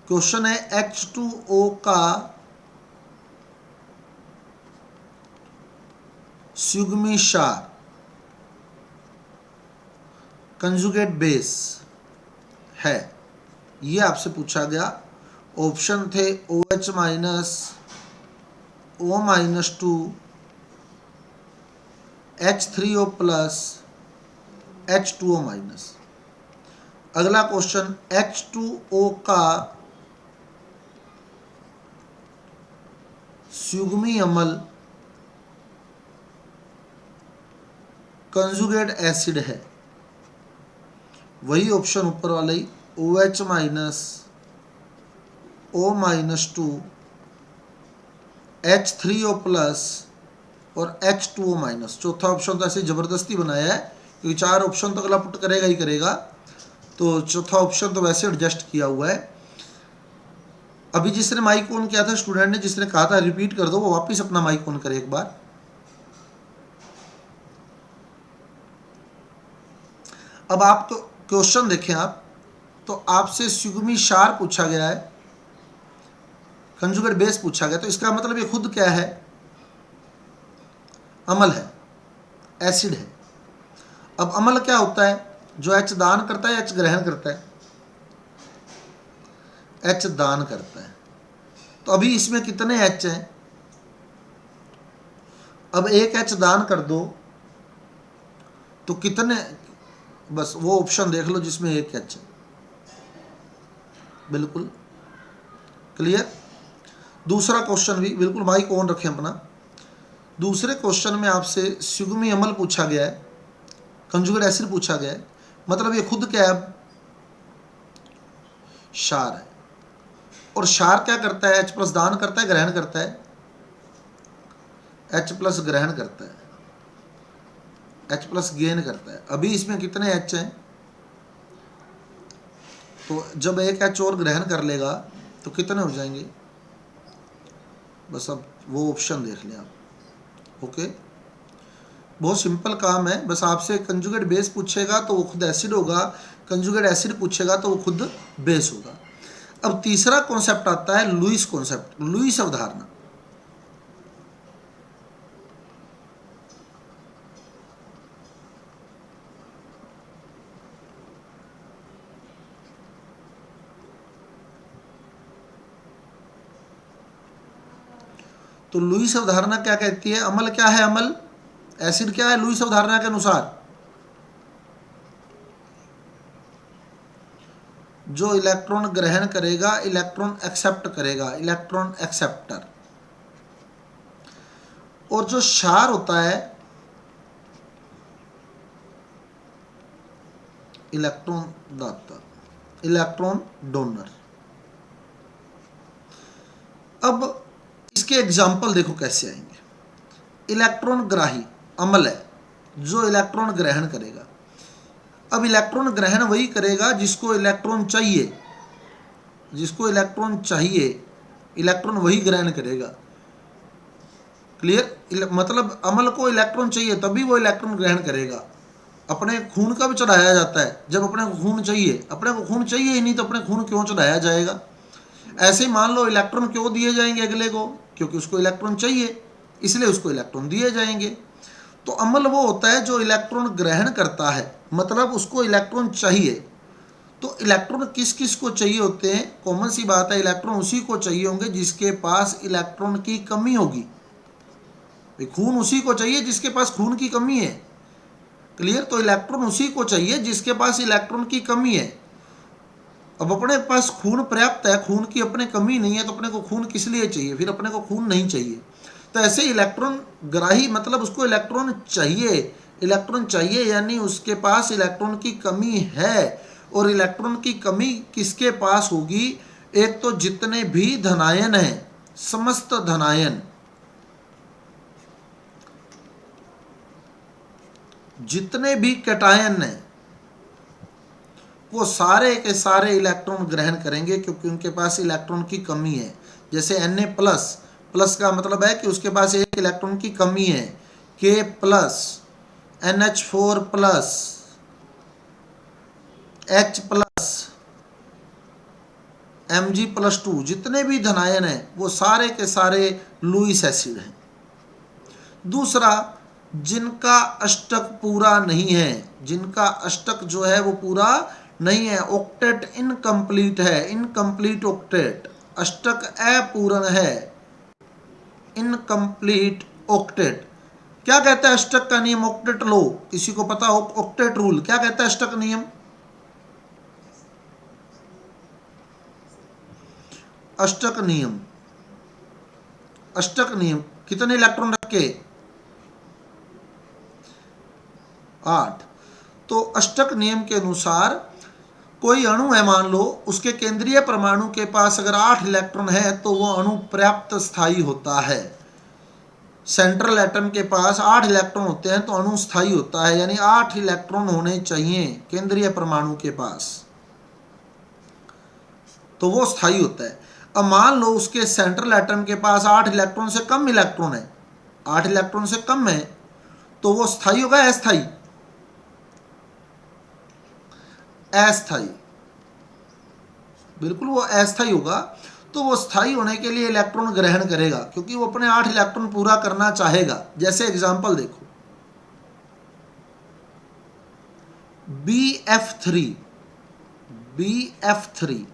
क्वेश्चन है H2O का सुगमी क्षार कंजुगेट बेस है, ये आपसे पूछा गया। ऑप्शन थे OH minus O minus 2 H3O plus H2O minus. अगला क्वेश्चन H2O का सुगमी अम्ल कंजुगेट एसिड है, वही ऑप्शन ऊपर वाला ही OH minus O minus 2 H3O plus और H2O माइनस। चौथा ऑप्शन तो ऐसे ज़बरदस्ती बनाया है क्योंकि 4 ऑप्शन तो अगला पुट करेगा ही करेगा, तो चौथा ऑप्शन तो वैसे एडजस्ट किया हुआ है। अभी जिसने माइक ऑन किया था स्टूडेंट ने, जिसने कहा था रिपीट कर दो, वो वापस अपना माइक ऑन करे एक बार। अब आप तो क्वेश्चन देखें आप, तो आपसे सुगमी क्षार पूछा गया है, कंजुगेट बेस पूछा गया, तो इसका मतलब ये खुद क्या है? अम्ल है, एसिड है। अब अम्ल क्या होता है? जो H दान करता है, H ग्रहण करता है। H दान करता है। तो अभी इसमें कितने H हैं? अब एक H दान कर दो तो कितने, बस वो ऑप्शन देख लो जिसमें एक H है। बिल्कुल क्लियर। दूसरा क्वेश्चन भी बिल्कुल माइक ऑन रखें अपना। दूसरे क्वेश्चन में आपसे सुगमी अम्ल पूछा गया है, कंजुगेट एसिड पूछा गया है, मतलब ये खुद क्या है? क्षार है। और क्षार क्या करता है? H प्लस दान करता है, ग्रहण करता है? H प्लस ग्रहण करता है, H प्लस गेन करता है। अभी इसमें कितने H हैं? तो जब एक H और ग्रहण कर लेगा तो कितने हो जाएंगे? बस अब वो ऑप्शन देख लें आप। ओके, बहुत सिंपल काम है। बस आपसे कंजुगेट बेस पूछेगा तो वो खुद एसिड होगा, कंजुगेट एसिड पूछेगा तो वो खुद बेस होगा। अब तीसरा कॉन्सेप्ट आता है लुईस कॉन्सेप्ट, लुईस अवधारणा। तो लुईस अवधारणा क्या कहती है? अम्ल क्या है? अम्ल एसिड क्या है लुईस अवधारणा के अनुसार? जो इलेक्ट्रॉन ग्रहण करेगा, इलेक्ट्रॉन एक्सेप्ट करेगा, इलेक्ट्रॉन एक्सेप्टर। और जो क्षार होता है, इलेक्ट्रॉन दाता, इलेक्ट्रॉन डोनर। अब इसके एग्जाम्पल देखो कैसे आएंगे। इलेक्ट्रॉन ग्राही अम्ल है जो इलेक्ट्रॉन ग्रहण करेगा। अब इलेक्ट्रॉन ग्रहण वही करेगा जिसको इलेक्ट्रॉन चाहिए, जिसको इलेक्ट्रॉन चाहिए इलेक्ट्रॉन वही ग्रहण करेगा। क्लियर? मतलब अम्ल को इलेक्ट्रॉन चाहिए तभी वो इलेक्ट्रॉन ग्रहण करेगा। अपने खून का भी चढ़ाया जाता है जब अपने को खून चाहिए। अपने को खून चाहिए ही नहीं तो अपने खून क्यों चढ़ाया जाएगा? ऐसे ही मान लो इलेक्ट्रॉन क्यों दिए जाएंगे अगले को? क्योंकि उसको इलेक्ट्रॉन चाहिए, इसलिए उसको इलेक्ट्रॉन दिए जाएंगे। तो अम्ल वो होता है जो इलेक्ट्रॉन ग्रहण करता है, मतलब उसको इलेक्ट्रॉन चाहिए। तो इलेक्ट्रॉन किस किस को चाहिए होते हैं? कॉमन सी बात है, इलेक्ट्रॉन उसी को चाहिए होंगे जिसके पास इलेक्ट्रॉन की कमी होगी। खून उसी को चाहिए जिसके पास खून की कमी है। क्लियर? तो इलेक्ट्रॉन उसी को चाहिए जिसके पास इलेक्ट्रॉन की कमी है। अब अपने पास खून पर्याप्त है, खून की अपने कमी नहीं है, तो अपने को खून किस लिए चाहिए? फिर अपने को खून नहीं चाहिए। तो ऐसे इलेक्ट्रॉन ग्राही मतलब उसको इलेक्ट्रॉन चाहिए। इलेक्ट्रॉन चाहिए यानी उसके पास इलेक्ट्रॉन की कमी है। और इलेक्ट्रॉन की कमी किसके पास होगी? एक तो जितने भी धनायन हैं, समस्त धनायन, जितने भी कैटायन हैं, वो सारे के सारे इलेक्ट्रॉन ग्रहण करेंगे क्योंकि उनके पास इलेक्ट्रॉन की कमी है। जैसे Na प्लस, प्लस का मतलब है कि उसके पास एक इलेक्ट्रॉन की कमी है। K plus, NH4 plus, H plus, Mg+2, जितने भी धनायन हैं वो सारे के सारे लुईस एसिड हैं। दूसरा, जिनका अष्टक पूरा नहीं है, जिनका अष्टक जो है वो पूरा नहीं है, ऑक्टेट इनकम्प्लीट है, इनकम्प्लीट ऑक्टेट, अष्टक अपूर्ण है, इनकम्प्लीट ऑक्टेट। क्या कहता है अष्टक का नियम? ऑक्टेट लो, किसी को पता हो? ऑक्टेट रूल क्या कहता है? अष्टक नियम, अष्टक नियम, अष्टक नियम कितने इलेक्ट्रॉन रखे? 8। तो अष्टक नियम के अनुसार कोई अणु है, मान लो उसके केंद्रीय परमाणु के पास अगर 8 इलेक्ट्रॉन है तो वो अणु पर्याप्त स्थायी होता है। सेंट्रल एटम के पास 8 इलेक्ट्रॉन होते हैं तो अणु स्थायी होता है, यानी 8 इलेक्ट्रॉन होने चाहिए केंद्रीय परमाणु के पास, तो वो स्थायी होता है। अब मान लो उसके सेंट्रल एटम के पास 8 इलेक्ट्रॉन से कम इलेक्ट्रॉन है, 8 इलेक्ट्रॉन से कम है, तो वो स्थायी होगा अस्थायी? अस्थायी, बिल्कुल वो अस्थायी होगा। तो वो स्थायी होने के लिए इलेक्ट्रॉन ग्रहण करेगा, क्योंकि वो अपने 8 इलेक्ट्रॉन पूरा करना चाहेगा। जैसे एग्जांपल देखो, BF3, BF3,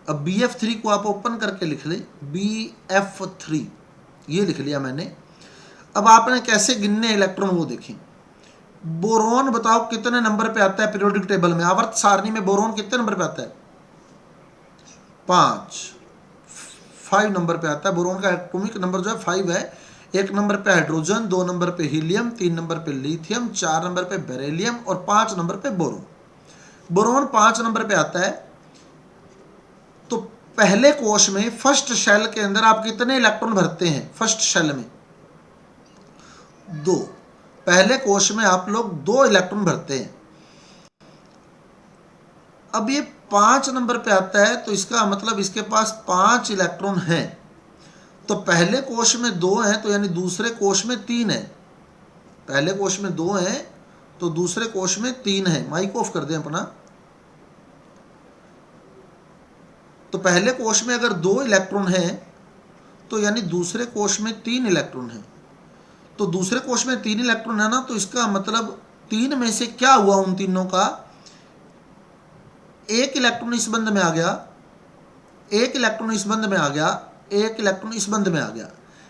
अब BF3 को आप ओपन करके लिख ले, BF3 ये लिख लिया मैंने। अब आपने कैसे गिनने इलेक्ट्रॉन वो देखें। बोरोन बताओ कितने नंबर पे आता है पीरियोडिक टेबल में, आवर्त सारणी में बोरोन कितने नंबर पे आता है? 5 नंबर पे आता है। बोरोन का एटॉमिक नंबर जो है 5 है। 1 नंबर पे हाइड्रोजन, 2 नंबर पे हीलियम, 3 नंबर पे लिथियम, 4 नंबर पे बेरिलियम और 5 नंबर पे बोरोन। बोरोन 5 नंबर पे आता है। तो पहले कोश में फर्स्ट शेल के अंदर आप कितने इलेक्ट्रॉन भरते हैं? फर्स्ट शेल में 2। पहले कोश में आप लोग 2 इलेक्ट्रॉन भरते हैं। अब ये 5 नंबर पे आता है, तो इसका मतलब इसके पास 5 इलेक्ट्रॉन हैं। तो पहले कोश में 2 हैं, तो यानी दूसरे कोश में 3 है। पहले कोश में 2 हैं तो दूसरे कोश में 3 है। माइक ऑफ कर दें अपना। तो पहले कोश में अगर 2 इलेक्ट्रॉन है तो यानी दूसरे कोश में 3 इलेक्ट्रॉन है। तो दूसरे कोश में 3 इलेक्ट्रॉन है ना, तो इसका मतलब 3 में से क्या हुआ? उन तीनों का 1 इलेक्ट्रॉन इस बंध में आ गया, 1 इलेक्ट्रॉन इस बंध में आ गया, 1 इलेक्ट्रॉन इस बंध में आ गया।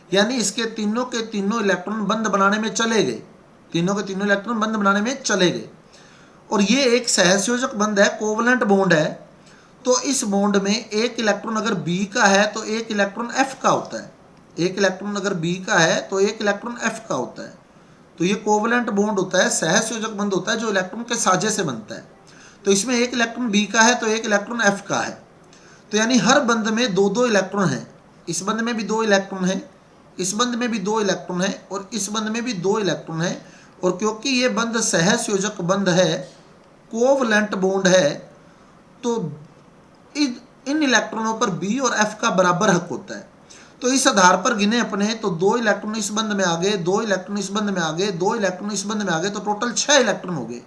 यानी इसके तीनों के तीनों इलेक्ट्रॉन बंध बनाने में चले गए, तीनों के तीनों इलेक्ट्रॉन बंध बनाने में चले गए। और ये एक सहसंयोजक बंध है, कोवलेंट बॉन्ड है। तो इस बॉन्ड में 1 इलेक्ट्रॉन अगर B का है तो 1 इलेक्ट्रॉन F का होता है। 1 इलेक्ट्रॉन अगर B का है तो 1 इलेक्ट्रॉन F का होता है। तो ये कोवलेंट बॉन्ड होता है, सहसंयोजक बंध होता है, जो इलेक्ट्रॉन के साझे से बनता है। तो इसमें 1 इलेक्ट्रॉन B का है तो 1 इलेक्ट्रॉन F का है। तो यानी हर बंध में 2-2 इलेक्ट्रॉन हैं। इस बंध में भी 2 इलेक्ट्रॉन है, इस बंध में भी 2 इलेक्ट्रॉन है और इस बंध में भी 2 इलेक्ट्रॉन है। और क्योंकि ये बंध सहसंयोजक बंध है, कोवलेंट बॉन्ड है, तो इन इलेक्ट्रॉनों पर B और F का बराबर हक होता है। तो इस आधार पर गिने अपने, तो 2 इलेक्ट्रॉन इस बंध में आ गए, 2 इलेक्ट्रॉन इस बंध में आ गए, 2 इलेक्ट्रॉन इस बंध में आ गए, तो टोटल 6 इलेक्ट्रॉन हो गए।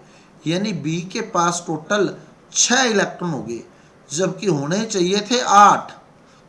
यानी B के पास टोटल 6 इलेक्ट्रॉन हो गए, जबकि होने चाहिए थे 8।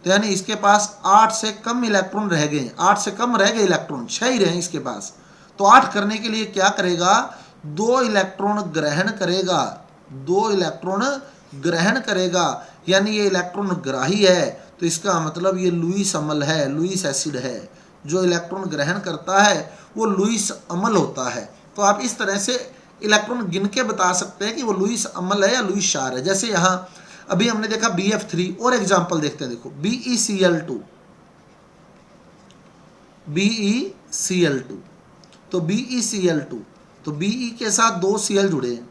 तो यानी इसके पास 8 से कम इलेक्ट्रॉन रह गए, 8 से कम रह गए इलेक्ट्रॉन, 6 ही रहे इसके पास। तो 8 करने के लिए क्या करेगा? 2 इलेक्ट्रॉन ग्रहण करेगा, 2 इलेक्ट्रॉन ग्रहण करेगा। यानी ये इलेक्ट्रॉन ग्राही है, तो इसका मतलब ये लुईस अम्ल है, लुईस एसिड है। जो इलेक्ट्रॉन ग्रहण करता है वो लुईस अम्ल होता है। तो आप इस तरह से इलेक्ट्रॉन गिन के बता सकते हैं कि वो लुईस अम्ल है या लुईस क्षार है। जैसे यहाँ अभी हमने देखा BF3, और एग्जाम्पल देखते हैं। देखो BeCl2, BeCl2, तो BeCl2, तो Be के साथ 2 Cl जुड़े हैं।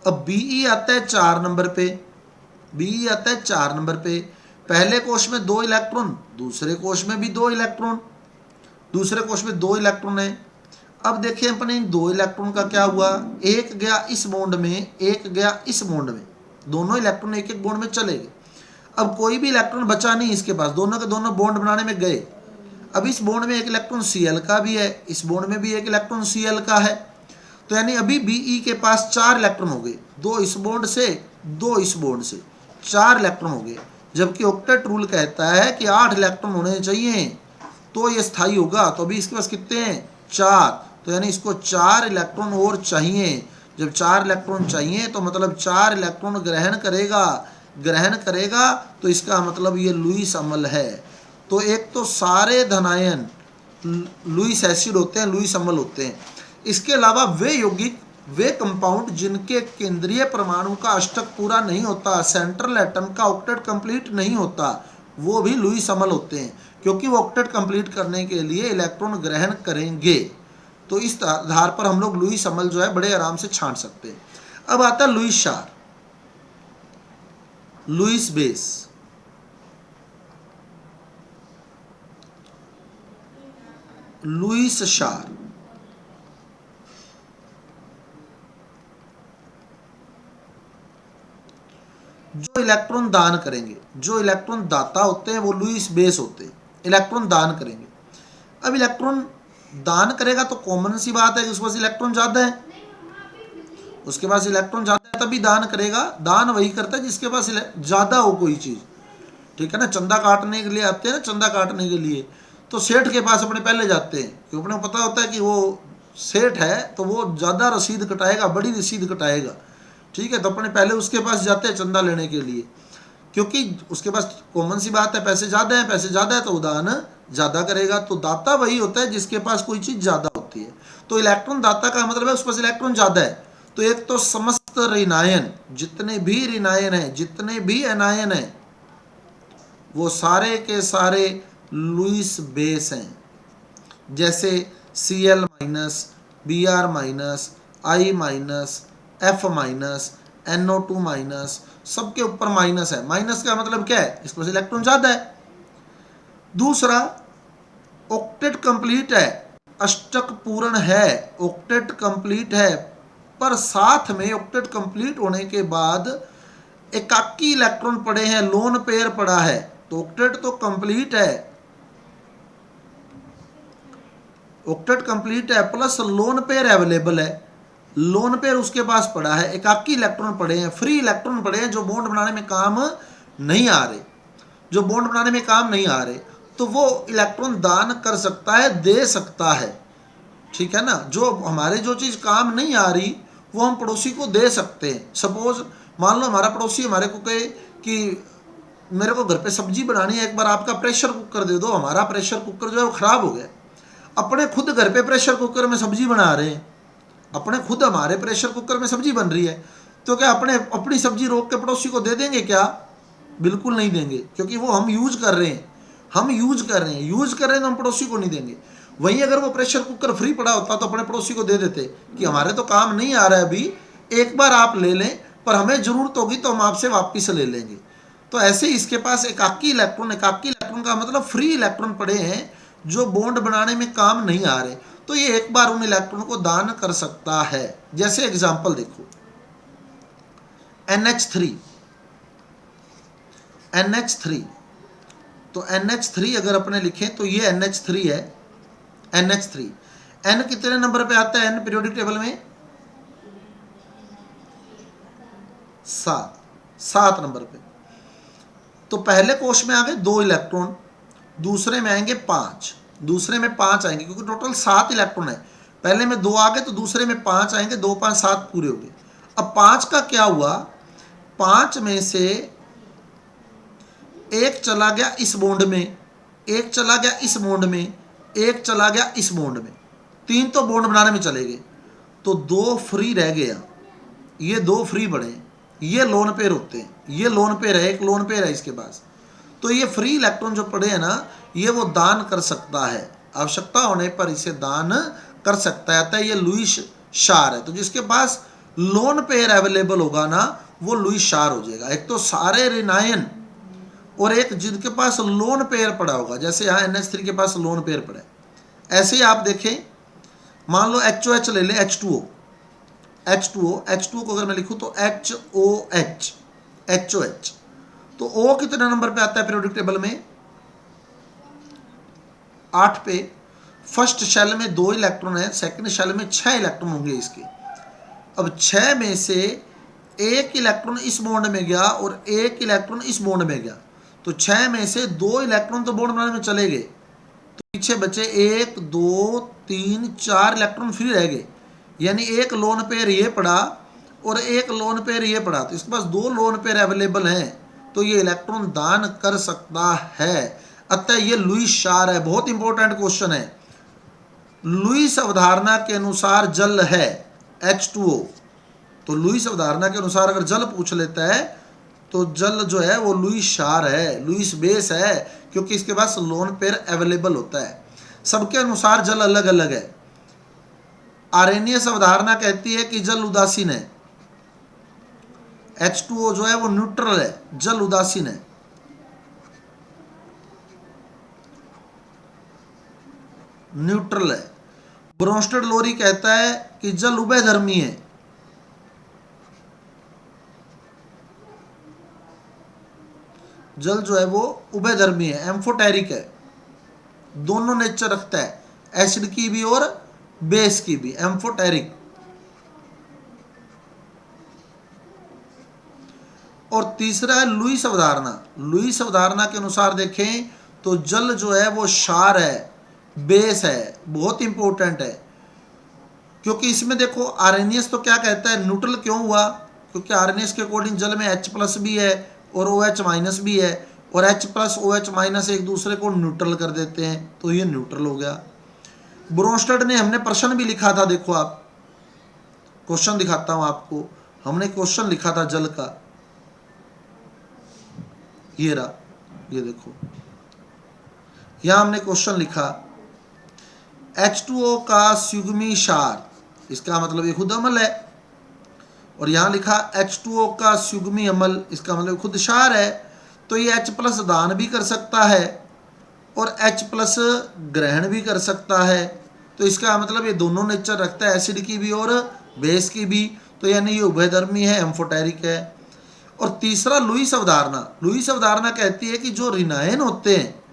अब Be आता है 4 नंबर पे, Be आता है 4 नंबर पे। पहले कोश में 2 इलेक्ट्रॉन, दूसरे कोश में भी 2 इलेक्ट्रॉन, दूसरे कोश में 2 इलेक्ट्रॉन है। अब देखिए अपने इन 2 इलेक्ट्रॉन का क्या हुआ? एक गया इस बॉन्ड में, एक गया इस बॉन्ड में, दोनों इलेक्ट्रॉन एक एक बॉन्ड में चले गए। अब कोई भी इलेक्ट्रॉन बचा नहीं इसके पास, दोनों के दोनों बॉन्ड बनाने में गए। अब इस बॉन्ड में 1 इलेक्ट्रॉन Cl का भी है, इस बॉन्ड में भी 1 इलेक्ट्रॉन Cl का है। तो यानी अभी Be के पास 4 इलेक्ट्रॉन हो गए, 2 इस बॉन्ड से, 2 इस बॉन्ड से, 4 इलेक्ट्रॉन हो गए। जबकि ऑक्टेट रूल कहता है कि 8 इलेक्ट्रॉन होने चाहिए तो ये स्थायी होगा। तो अभी इसके पास कितने हैं? 4। तो यानी इसको 4 इलेक्ट्रॉन और चाहिए। जब 4 इलेक्ट्रॉन चाहिए तो मतलब 4 इलेक्ट्रॉन ग्रहण करेगा, ग्रहण करेगा, तो इसका मतलब ये लुईस अम्ल है। तो एक तो सारे धनायन लुईस एसिड होते हैं, लुईस अम्ल होते हैं। इसके अलावा वे यौगिक, वे कंपाउंड जिनके केंद्रीय परमाणु का अष्टक पूरा नहीं होता, सेंट्रल एटम का ऑक्टेट कंप्लीट नहीं होता, वो भी लुईस अम्ल होते हैं, क्योंकि वो ऑक्टेट कंप्लीट करने के लिए इलेक्ट्रॉन ग्रहण करेंगे। तो इस आधार पर हम लोग लुईस अम्ल जो है बड़े आराम से छांट सकते हैं। अब आता है लुईस क्षार। लुईस बेस, लुईस शार, जो इलेक्ट्रॉन दान करेंगे, जो इलेक्ट्रॉन दाता होते हैं वो लुईस बेस होते हैं, इलेक्ट्रॉन दान करेंगे। अब इलेक्ट्रॉन दान करेगा तो कॉमन सी बात है कि उसके पास इलेक्ट्रॉन ज़्यादा है, उसके पास इलेक्ट्रॉन ज़्यादा है तभी दान करेगा। दान वही करता है जिसके पास ज़्यादा हो कोई चीज़, ठीक है ना। चंदा काटने के लिए आते हैं ना, चंदा काटने के लिए तो सेठ के पास अपने पहले जाते हैं, क्योंकि अपने पता होता है कि वो सेठ है तो वो ज़्यादा रसीद कटाएगा, बड़ी रसीद कटाएगा, ठीक है। तो अपने पहले उसके पास जाते हैं चंदा लेने के लिए, क्योंकि उसके पास कॉमन सी बात है पैसे ज़्यादा है, पैसे ज़्यादा है तो दान ज़्यादा करेगा। तो दाता वही होता है जिसके पास कोई चीज़ ज़्यादा होती है। तो इलेक्ट्रॉन दाता का मतलब है उसके पास इलेक्ट्रॉन ज़्यादा है। तो एक तो समस्त ऋणायन, जितने भी ऋणायन हैं, जितने भी एनायन हैं, वो सारे के सारे लुईस बेस हैं। जैसे Cl minus, Br minus, I minus, F minus, NO2 minus, सबके ऊपर माइनस है। माइनस का मतलब क्या है, इसके पास इलेक्ट्रॉन ज़्यादा है। दूसरा, ऑक्टेट कंप्लीट है, अष्टक पूर्ण है, ऑक्टेट कंप्लीट है, पर साथ में ऑक्टेट कंप्लीट होने के बाद एकाकी इलेक्ट्रॉन पड़े हैं, लोन पेयर पड़ा है। तो ऑक्टेट तो कंप्लीट है, ऑक्टेट कंप्लीट है प्लस लोन पेयर अवेलेबल है, लोन पेयर उसके पास पड़ा है, एकाकी इलेक्ट्रॉन पड़े हैं, फ्री इलेक्ट्रॉन पड़े हैं जो बॉन्ड बनाने में काम नहीं आ रहे, जो बॉन्ड बनाने में काम नहीं आ रहे, तो वो इलेक्ट्रॉन दान कर सकता है, दे सकता है, ठीक है ना। जो हमारे जो चीज़ काम नहीं आ रही वो हम पड़ोसी को दे सकते हैं। सपोज मान लो हमारा पड़ोसी हमारे को कहे कि मेरे को घर पे सब्जी बनानी है, एक बार आपका प्रेशर कुकर दे दो। हमारा प्रेशर कुकर जो है वो ख़राब हो गया, अपने खुद घर पे प्रेशर कुकर में सब्जी बना रहे हैं, अपने खुद हमारे प्रेशर कुकर में सब्जी बन रही है, तो क्या अपने अपनी सब्जी रोक के पड़ोसी को दे देंगे क्या? बिल्कुल नहीं देंगे, क्योंकि वो हम यूज कर रहे हैं, हम यूज कर रहे हैं, यूज कर रहे हैं तो हम पड़ोसी को नहीं देंगे। वहीं अगर वो प्रेशर कुकर फ्री पड़ा होता तो अपने पड़ोसी को दे देते कि हमारे तो काम नहीं आ रहा है अभी, एक बार आप ले लें, पर हमें जरूरत होगी तो हम आपसे वापिस ले लेंगे। तो ऐसे इसके पास एकाकी इलेक्ट्रॉन, एकाकी इलेक्ट्रॉन का मतलब फ्री इलेक्ट्रॉन पड़े हैं जो बॉन्ड बनाने में काम नहीं आ रहे, तो ये एक बार उन इलेक्ट्रॉन को दान कर सकता है। जैसे एग्जांपल देखो, NH3, NH3, तो NH3 अगर अपने लिखें तो ये NH3 है, NH3। N कितने नंबर पे आता है N पीरियोडिक टेबल में? 7 नंबर पे। तो पहले कोष में आ गए 2 इलेक्ट्रॉन, दूसरे में आएंगे 5, दूसरे में 5 आएंगे, क्योंकि टोटल 7 इलेक्ट्रॉन है। पहले में 2 आ गए तो दूसरे में 5 आएंगे, 2 5 7 पूरे हो गए। अब 5 का क्या हुआ, 5 में से एक चला गया इस बॉन्ड में, एक चला गया इस बॉन्ड में, एक चला गया इस बॉन्ड में, 3 तो बॉन्ड बनाने में चले गए, तो 2 फ्री रह गया। ये 2 फ्री पड़े, ये लोन पेयर होते हैं, ये लोन पेयर है, एक लोन पेयर है इसके पास। तो ये फ्री इलेक्ट्रॉन जो पड़े हैं ना, ये वो दान कर सकता है, आवश्यकता होने पर इसे दान कर सकता है, अतः ये लुईस शार है। तो जिसके पास लोन पेयर अवेलेबल होगा ना, वो लुईस शार हो जाएगा। एक तो सारे ऋणायन और एक जिनके पास लोन पेयर पड़ा होगा, जैसे यहाँ NH3 के पास लोन पेयर पड़ा है। ऐसे ही आप देखें, मान लो HOH ले लें, H2O, H2O को अगर मैं लिखूं तो HOH, HOH, तो O कितने नंबर पे आता है पीरियोडिक टेबल में? 8 पे। फर्स्ट शेल में 2 इलेक्ट्रॉन है, सेकंड शेल में 6 इलेक्ट्रॉन होंगे इसके। अब 6 में से एक इलेक्ट्रॉन इस बॉन्ड में गया और एक इलेक्ट्रॉन इस बॉन्ड में गया, तो 6 में से 2 इलेक्ट्रॉन तो बॉन्ड बनाने में चले गए, तो पीछे बचे 1 2 3 4 इलेक्ट्रॉन फ्री रह गए। यानी एक लोन पेयर ये पड़ा और एक लोन पेयर ये पड़ा, तो इसके पास 2 लोन पेयर अवेलेबल हैं, तो ये इलेक्ट्रॉन दान कर सकता है, अतः ये लुईस शार है। बहुत इंपॉर्टेंट क्वेश्चन है। लुईस अवधारणा के अनुसार जल है H2O, तो लुईस अवधारणा के अनुसार अगर जल पूछ लेता है तो जल जो है वो लुईस शार है, लुईस बेस है, क्योंकि इसके पास लोन पेयर अवेलेबल होता है। सबके अनुसार जल अलग अलग है। आर्हेनियस अवधारणा कहती है कि जल उदासीन है, H2O जो है वो न्यूट्रल है, जल उदासीन है। न्यूट्रल है। ब्रोंस्टेड लोरी कहता है कि जल उभयधर्मी है। जल जो है वो उभयधर्मी है, एम्फोटेरिक है, दोनों नेचर रखता है, एसिड की भी और बेस की भी, एम्फोटेरिक। और तीसरा है लुईस अवधारणा। लुईस अवधारणा के अनुसार देखें तो जल जो है वो क्षार है, बेस है, बहुत इंपॉर्टेंट है। क्योंकि इसमें देखो आरएनएस तो क्या कहता है, न्यूट्रल क्यों हुआ, क्योंकि आरएनएस के अकॉर्डिंग जल में H+ भी है और OH- भी है, और H+ OH- एक दूसरे को न्यूट्रल कर देते हैं, तो ये न्यूट्रल हो गया। ब्रोंस्टेड ने, हमने प्रश्न भी लिखा था, देखो आप, क्वेश्चन दिखाता हूं आपको, हमने क्वेश्चन लिखा था जल का, ये रहा, ये देखो, यहां हमने क्वेश्चन लिखा H2O का स्युग्मी क्षार, इसका मतलब ये खुद अम्ल है, और यहां लिखा H2O का स्युग्मी अम्ल, इसका मतलब खुद क्षार है। तो ये H+ दान भी कर सकता है और H+ ग्रहण भी कर सकता है, तो इसका मतलब ये दोनों नेचर रखता है, एसिड की भी और बेस की भी, तो यानी ये उभयधर्मी है, एम्फोटेरिक है। और तीसरा लुईस अवधारणा। लुईस अवधारणा कहती है कि जो ऋणायन होते हैं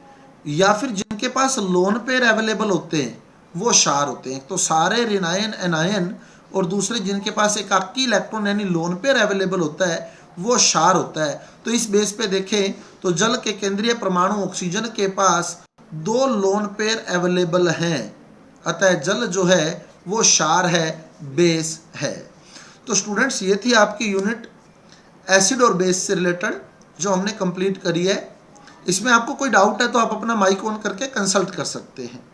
या फिर जिनके पास लोन पेयर अवेलेबल होते हैं वो क्षार होते हैं। तो सारे ऋणायन एनायन, और दूसरे जिनके पास एकाकी इलेक्ट्रॉन यानी लोन पेयर अवेलेबल होता है वो क्षार होता है। तो इस बेस पे देखें तो जल के केंद्रीय परमाणु ऑक्सीजन के पास 2 लोन पेयर अवेलेबल हैं, अतः जल जो है वो क्षार है, बेस है। तो स्टूडेंट्स ये थी आपकी यूनिट एसिड और बेस से रिलेटेड जो हमने कंप्लीट करी है। इसमें आपको कोई डाउट है तो आप अपना माइक ऑन करके कंसल्ट कर सकते हैं।